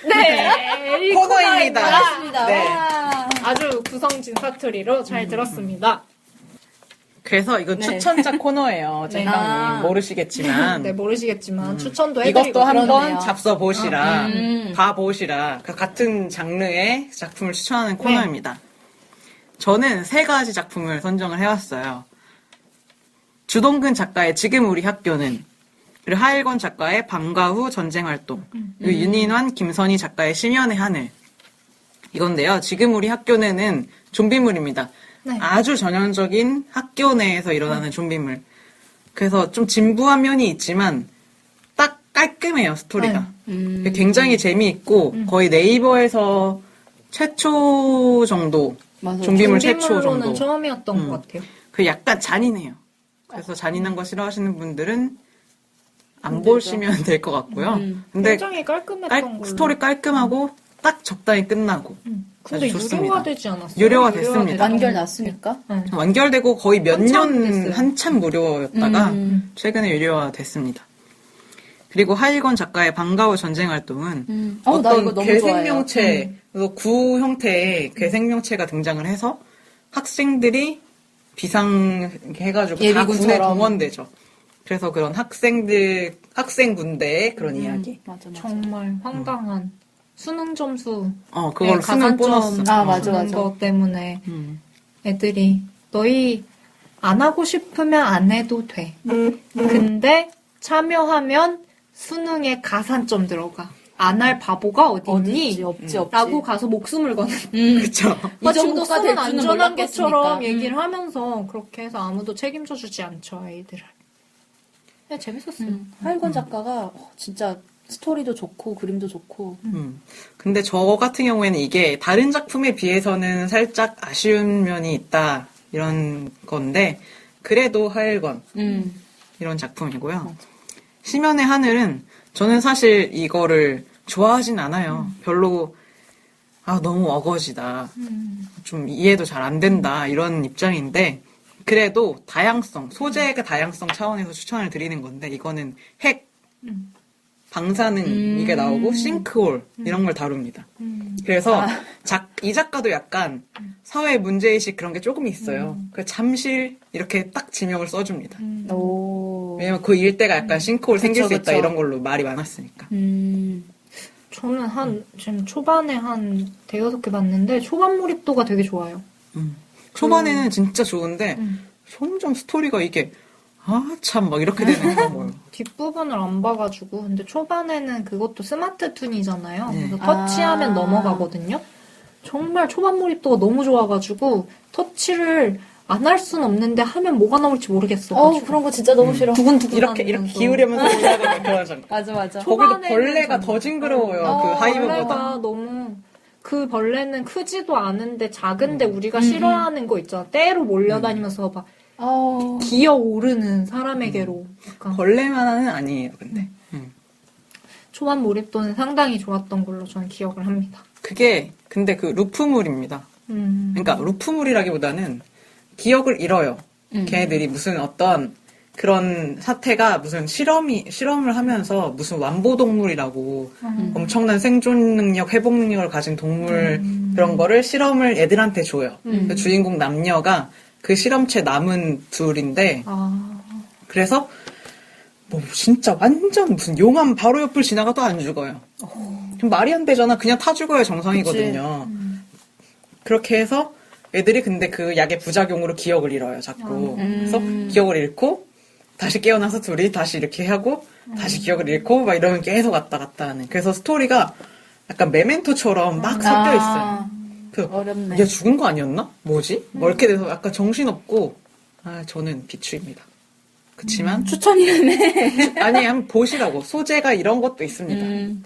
네, 코너입니다. 반갑습니다. 네. 와. 아주 구성진 사투리로 잘 들었습니다. 그래서 이건 네. 추천작 코너예요. 네. 쟁강님 아. 모르시겠지만. 네, 모르시겠지만 추천도 해드리고 이것도 한번 그러네요. 잡숴보시라, 봐보시라. 그 같은 장르의 작품을 추천하는 코너입니다. 저는 3가지 작품을 선정을 해왔어요. 주동근 작가의 지금 우리 학교는, 그리고 하일권 작가의 방과 후 전쟁활동, 그리고 윤인환, 김선희 작가의 심연의 하늘. 이건데요. 지금 우리 학교는 좀비물입니다. 네. 아주 전형적인 학교 내에서 일어나는 좀비물. 그래서 좀 진부한 면이 있지만 딱 깔끔해요, 스토리가. 굉장히 재미있고 거의 네이버에서 최초 정도, 맞아요. 좀비물 최초 좀비물로는 정도. 처음이었던 것 같아요. 그 약간 잔인해요. 그래서 잔인한 거 싫어하시는 분들은 안 보시면 될 것 같고요. 근데 굉장히 깔끔했던 걸로. 스토리 깔끔하고 딱 적당히 끝나고 근데 아주 좋습니다. 유료화되지 않았어요? 유료화 됐습니다. 완결 났습니까? 완결되고 거의 몇 한참 년 됐어요. 한참 무료였다가 최근에 유료화 됐습니다. 그리고 하일권 작가의 방과 후 전쟁 활동은 나 이거 어떤 너무 괴생명체, 구 형태의 괴생명체가 등장을 해서 학생들이 비상해가지고 다 군에 예비군처럼. 동원되죠. 그래서 그런 학생 군대의 그런 이야기. 맞아. 정말 황당한 수능 점수 그걸 수능 보너스. 아, 맞아. 주는 것 때문에 애들이 너희 안 하고 싶으면 안 해도 돼. 근데 참여하면 수능에 가산점 들어가. 안 할 바보가 어딨니? 없지. 라고 가서 목숨을 거는. 그쵸. 이 마치 정도가 될 목숨은 줄은 안전한 몰랐겠으니까. 것처럼 얘기를 하면서 그렇게 해서 아무도 책임져 주지 않죠, 아이들을. 네, 재밌었어요. 하일권 작가가 진짜 스토리도 좋고 그림도 좋고. 근데 저 같은 경우에는 이게 다른 작품에 비해서는 살짝 아쉬운 면이 있다. 이런 건데, 그래도 하일권. 이런 작품이고요. 심연의 하늘은 저는 사실 이거를 좋아하진 않아요. 별로, 너무 어거지다. 좀 이해도 잘 안 된다. 이런 입장인데, 그래도 다양성, 소재의 다양성 차원에서 추천을 드리는 건데, 이거는 핵, 방사능 이게 나오고 싱크홀 이런 걸 다룹니다. 그래서 이 작가도 약간 사회 문제의식 그런 게 조금 있어요. 그 잠실 이렇게 딱 지명을 써줍니다. 오. 왜냐면 그 일대가 약간 싱크홀 생길 수 있다 그쵸. 이런 걸로 말이 많았으니까. 저는 지금 초반에 한 대여섯 개 봤는데, 초반 몰입도가 되게 좋아요. 초반에는 진짜 좋은데 점점 스토리가 이게 참 막 이렇게 되는 거예요. 뒷부분을 안 봐가지고. 근데 초반에는 그것도 스마트 툰이잖아요. 네. 그래서 터치하면 넘어가거든요. 정말 초반 몰입도가 너무 좋아가지고, 터치를 안 할 순 없는데 하면 뭐가 나올지 모르겠어. 그런 거 진짜 너무 싫어. 두근두근 이렇게 기울이면서 올라가는 그런 장면. 맞아. 거기도 초반에는 벌레가 좀- 더 징그러워요. 그 하이브보다. 벌레가 너무 그 벌레는 크지도 않은데 작은데 우리가 싫어하는 거 있잖아. 때로 몰려다니면서 막 기어오르는 사람에게로. 약간 벌레만은 아니에요, 근데. 초반 몰입도는 상당히 좋았던 걸로 저는 기억을 합니다. 그게 근데 그 루프물입니다. 그러니까 루프물이라기보다는 기억을 잃어요. 걔네들이 무슨 어떤 그런 사태가 무슨 실험을 하면서 무슨 완보동물이라고 엄청난 생존 능력, 회복 능력을 가진 동물 그런 거를 실험을 애들한테 줘요. 그 주인공 남녀가 그 실험체 남은 둘인데 그래서 뭐 진짜 완전 무슨 용암 바로 옆을 지나가도 안 죽어요. 좀 말이 안 되잖아. 그냥 타 죽어야 정상이거든요. 그렇게 해서 애들이 근데 그 약의 부작용으로 기억을 잃어요, 자꾸. 그래서 기억을 잃고 다시 깨어나서 둘이 다시 이렇게 하고 다시 기억을 잃고 막 이러면 계속 왔다 갔다 하는. 그래서 스토리가 약간 메멘토처럼 막 섞여 있어요. 어렵네. 얘 죽은 거 아니었나? 뭐지? 뭐 이렇게 돼서 약간 정신없고 저는 비추입니다. 그치만 추천이네. 아니 한번 보시라고. 소재가 이런 것도 있습니다.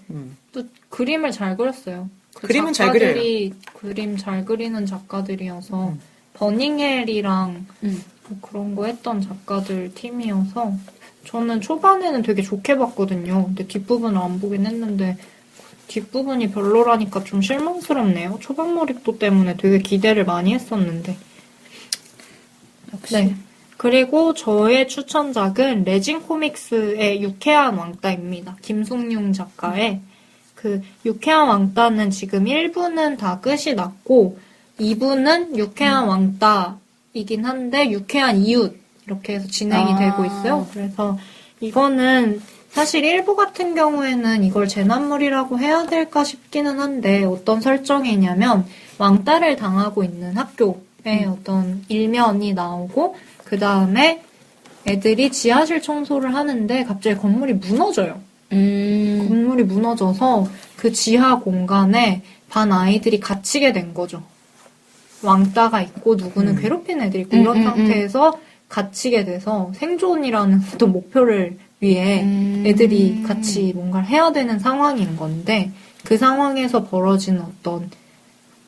또 그림을 잘 그렸어요. 그 그림은 잘 작가들이 그림 잘 그리는 작가들이어서 버닝헬이랑 뭐 그런 거 했던 작가들 팀이어서 저는 초반에는 되게 좋게 봤거든요. 근데 뒷부분을 안 보긴 했는데 뒷부분이 별로라니까 좀 실망스럽네요. 초반 몰입도 때문에 되게 기대를 많이 했었는데. 역시. 네. 그리고 저의 추천작은 레진 코믹스의 유쾌한 왕따입니다. 김숙용 작가의 그 유쾌한 왕따는 지금 1부는 다 끝이 났고 2부는 유쾌한 왕따이긴 한데 유쾌한 이웃 이렇게 해서 진행이 되고 있어요. 그래서 이거는 사실 1부 같은 경우에는 이걸 재난물이라고 해야 될까 싶기는 한데 어떤 설정이냐면 왕따를 당하고 있는 학교의 어떤 일면이 나오고 그 다음에 애들이 지하실 청소를 하는데 갑자기 건물이 무너져요. 건물이 무너져서 그 지하 공간에 반 아이들이 갇히게 된 거죠. 왕따가 있고 누구는 괴롭히는 애들이 있고 이런 상태에서 갇히게 돼서 생존이라는 어떤 목표를 위해 애들이 같이 뭔가를 해야 되는 상황인 건데 그 상황에서 벌어지는 어떤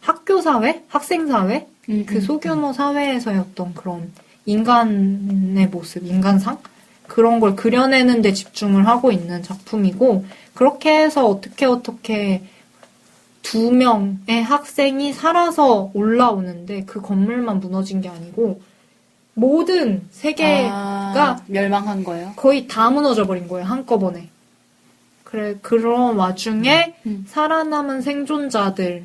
학교 사회, 학생 사회, 그 소규모 사회에서의 어떤 그런 인간의 모습, 인간상? 그런 걸 그려내는 데 집중을 하고 있는 작품이고 그렇게 해서 어떻게 2명의 학생이 살아서 올라오는데 그 건물만 무너진 게 아니고 모든 세계가 멸망한 거예요? 거의 다 무너져 버린 거예요, 한꺼번에. 그런 와중에 살아남은 생존자들이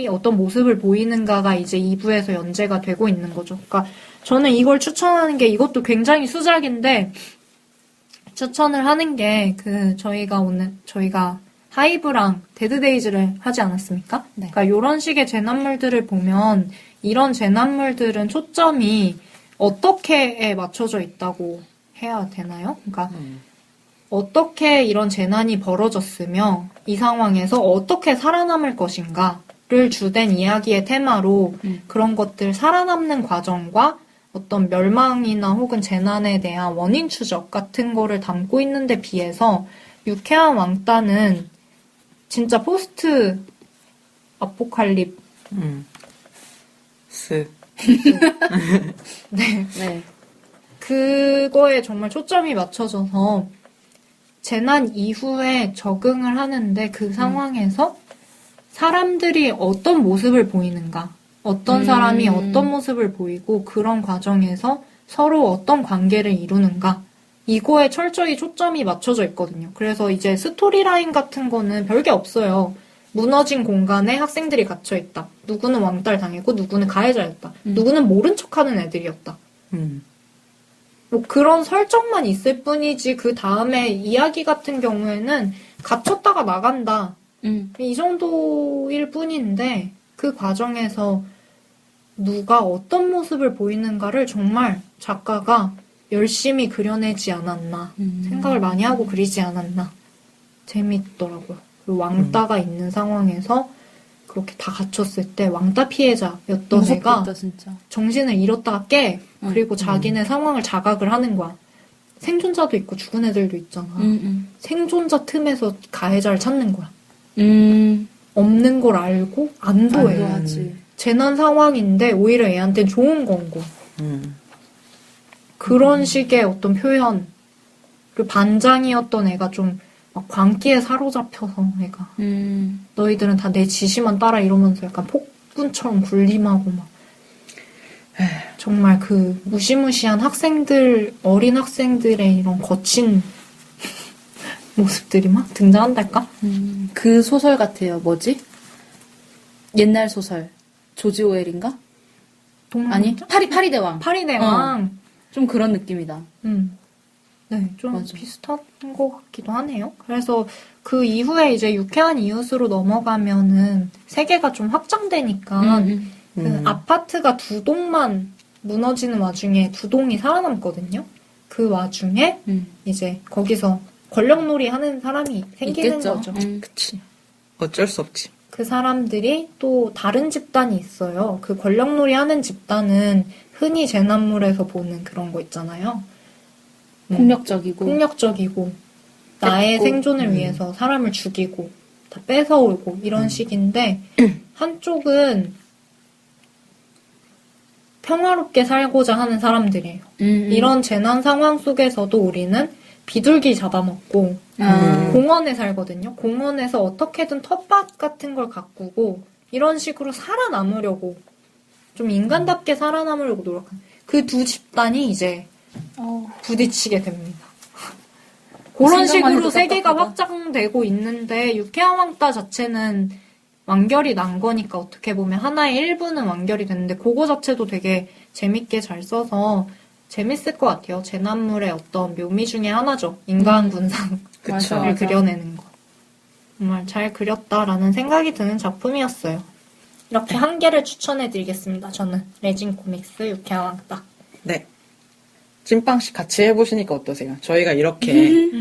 어떤 모습을 보이는가가 이제 2부에서 연재가 되고 있는 거죠. 그러니까 저는 이걸 추천하는 게 이것도 굉장히 수작인데 추천을 하는 게 저희가 하이브랑 데드데이즈를 하지 않았습니까? 네. 그러니까 이런 식의 재난물들을 보면 이런 재난물들은 초점이 어떻게에 맞춰져 있다고 해야 되나요? 그러니까 어떻게 이런 재난이 벌어졌으며 이 상황에서 어떻게 살아남을 것인가를 주된 이야기의 테마로 그런 것들 살아남는 과정과 어떤 멸망이나 혹은 재난에 대한 원인 추적 같은 거를 담고 있는데 비해서 유쾌한 왕따는 진짜 포스트 아포칼립 네. 그거에 정말 초점이 맞춰져서 재난 이후에 적응을 하는데 그 상황에서 사람들이 어떤 모습을 보이는가, 어떤 사람이 어떤 모습을 보이고 그런 과정에서 서로 어떤 관계를 이루는가에 이거에 철저히 초점이 맞춰져 있거든요. 그래서 이제 스토리라인 같은 거는 별게 없어요. 무너진 공간에 학생들이 갇혀있다. 누구는 왕따를 당했고 누구는 가해자였다. 누구는 모른 척하는 애들이었다. 뭐 그런 설정만 있을 뿐이지 그 다음에 이야기 같은 경우에는 갇혔다가 나간다. 이 정도일 뿐인데 그 과정에서 누가 어떤 모습을 보이는가를 정말 작가가 열심히 그려내지 않았나. 생각을 많이 하고 그리지 않았나. 재밌더라고요. 그리고 왕따가 있는 상황에서 그렇게 다 갇혔을 때 왕따 피해자였던 애가 무섭겠다, 진짜. 정신을 잃었다가 깨. 그리고 자기네 상황을 자각을 하는 거야. 생존자도 있고 죽은 애들도 있잖아. 생존자 틈에서 가해자를 찾는 거야. 없는 걸 알고 안도해. 안도하지. 재난 상황인데 오히려 애한테는 좋은 건 거. 그런 식의 어떤 표현. 그리고 반장이었던 애가 좀 막 광기에 사로잡혀서 애가 너희들은 다 내 지시만 따라 이러면서 약간 폭군처럼 군림하고 막 정말 그 무시무시한 학생들, 어린 학생들의 이런 거친 모습들이 막 등장한달까? 그 소설 같아요. 뭐지? 옛날 소설. 조지 오웰인가? 아니, 파리대왕. 파리대왕. 좀 그런 느낌이다. 네, 좀 맞아. 비슷한 것 같기도 하네요. 그래서 그 이후에 이제 유쾌한 이웃으로 넘어가면은 세계가 좀 확장되니까 그 아파트가 2동만 무너지는 와중에 2동이 살아남거든요. 그 와중에 이제 거기서 권력놀이 하는 사람이 생기는 있겠죠. 거죠. 그치. 어쩔 수 없지. 그 사람들이 또 다른 집단이 있어요. 그 권력놀이 하는 집단은 흔히 재난물에서 보는 그런 거 있잖아요. 폭력적이고 나의 뺏고. 생존을 위해서 사람을 죽이고 다 뺏어오고 이런 식인데 한쪽은 평화롭게 살고자 하는 사람들이에요. 이런 재난 상황 속에서도 우리는 비둘기 잡아먹고 공원에 살거든요. 공원에서 어떻게든 텃밭 같은 걸 가꾸고 이런 식으로 살아남으려고 좀 인간답게 살아남으려고 노력하는 그 두 집단이 이제 부딪히게 됩니다. 그런 생각만 해도 식으로 세계가 답답하다. 확장되고 있는데 유쾌한 왕따 자체는 완결이 난 거니까 어떻게 보면 하나의 일부는 완결이 됐는데 그거 자체도 되게 재밌게 잘 써서 재밌을 것 같아요. 재난물의 어떤 묘미 중에 하나죠. 인간 군상을 그쵸. 그려내는 거. 정말 잘 그렸다라는 생각이 드는 작품이었어요. 이렇게 한 개를 추천해드리겠습니다. 저는 레진 코믹스 유쾌한 왕따. 네. 찐빵씨 같이 해보시니까 어떠세요? 저희가 이렇게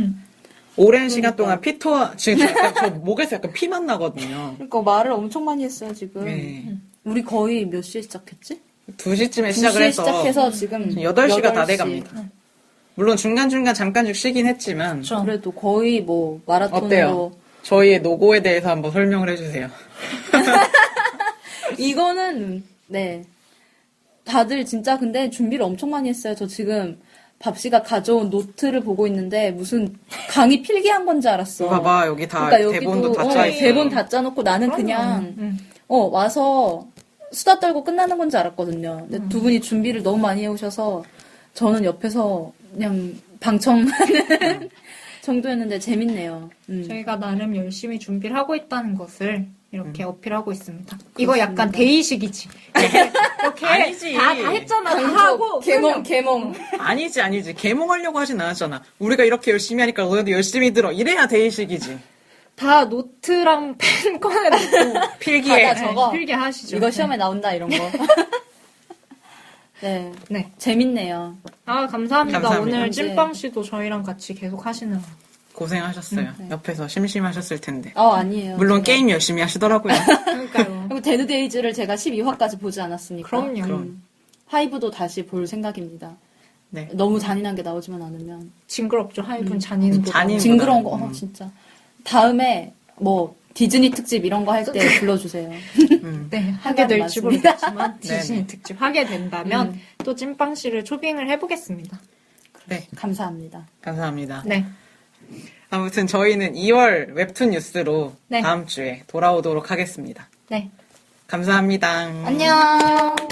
오랜 시간 동안 피토와 지금 저 목에서 약간 피만 나거든요. 그러니까 말을 엄청 많이 했어요, 지금. 네. 우리 거의 몇 시에 시작했지? 2시쯤에 시작을 2시에 해서 시작해서 지금 8시가 다 8시. 돼갑니다. 물론 중간중간 잠깐씩 쉬긴 했지만 그래도 거의 뭐 마라톤으로 어때요? 저희의 노고에 대해서 한번 설명을 해주세요. 이거는 네 다들 진짜 근데 준비를 엄청 많이 했어요. 저 지금 밥씨가 가져온 노트를 보고 있는데 무슨 강의 필기한 건지 알았어. 봐봐 여기 다 그러니까 대본도 다 여기도 짜있어. 대본 다 짜놓고 나는 그냥 와서 수다 떨고 끝나는 건지 알았거든요. 근데 두 분이 준비를 너무 많이 해오셔서 저는 옆에서 그냥 방청하는 정도였는데 재밌네요. 저희가 나름 열심히 준비를 하고 있다는 것을 이렇게 어필하고 있습니다. 이거 약간 대의식이지. 이렇게 아니지. 다 했잖아. 다 하고 개몽. 아니지. 개몽하려고 하진 않았잖아. 우리가 이렇게 열심히 하니까 너희도 열심히 들어. 이래야 대의식이지. 다 노트랑 펜 꺼내놓고 필기해. 다 적어. 필기하시죠. 이거 시험에 나온다 이런 거. 네. 네. 재밌네요. 아 감사합니다. 감사합니다. 오늘 찐빵 씨도 저희랑 같이 계속 하시느라. 고생하셨어요. 네. 옆에서 심심하셨을 텐데. 아니에요. 물론 제가- 게임 열심히 하시더라고요. 그러니까요. 그리고 데드데이즈를 제가 12화까지 보지 않았으니까. 그럼요. 그럼. 하이브도 다시 볼 생각입니다. 네. 너무 잔인한 게 나오지만 않으면. 징그럽죠. 하이분 잔인도. 잔인. 징그러운 거, 음. 진짜. 다음에, 뭐, 디즈니 특집 이런 거 할 때 불러주세요. 네, 하게 될지 맞습니다. 모르겠지만 디즈니 네네. 특집 하게 된다면 또 찐빵 씨를 초빙을 해보겠습니다. 네. 감사합니다. 감사합니다. 네. 아무튼 저희는 2월 웹툰 뉴스로 네. 다음 주에 돌아오도록 하겠습니다. 네. 감사합니다. 안녕!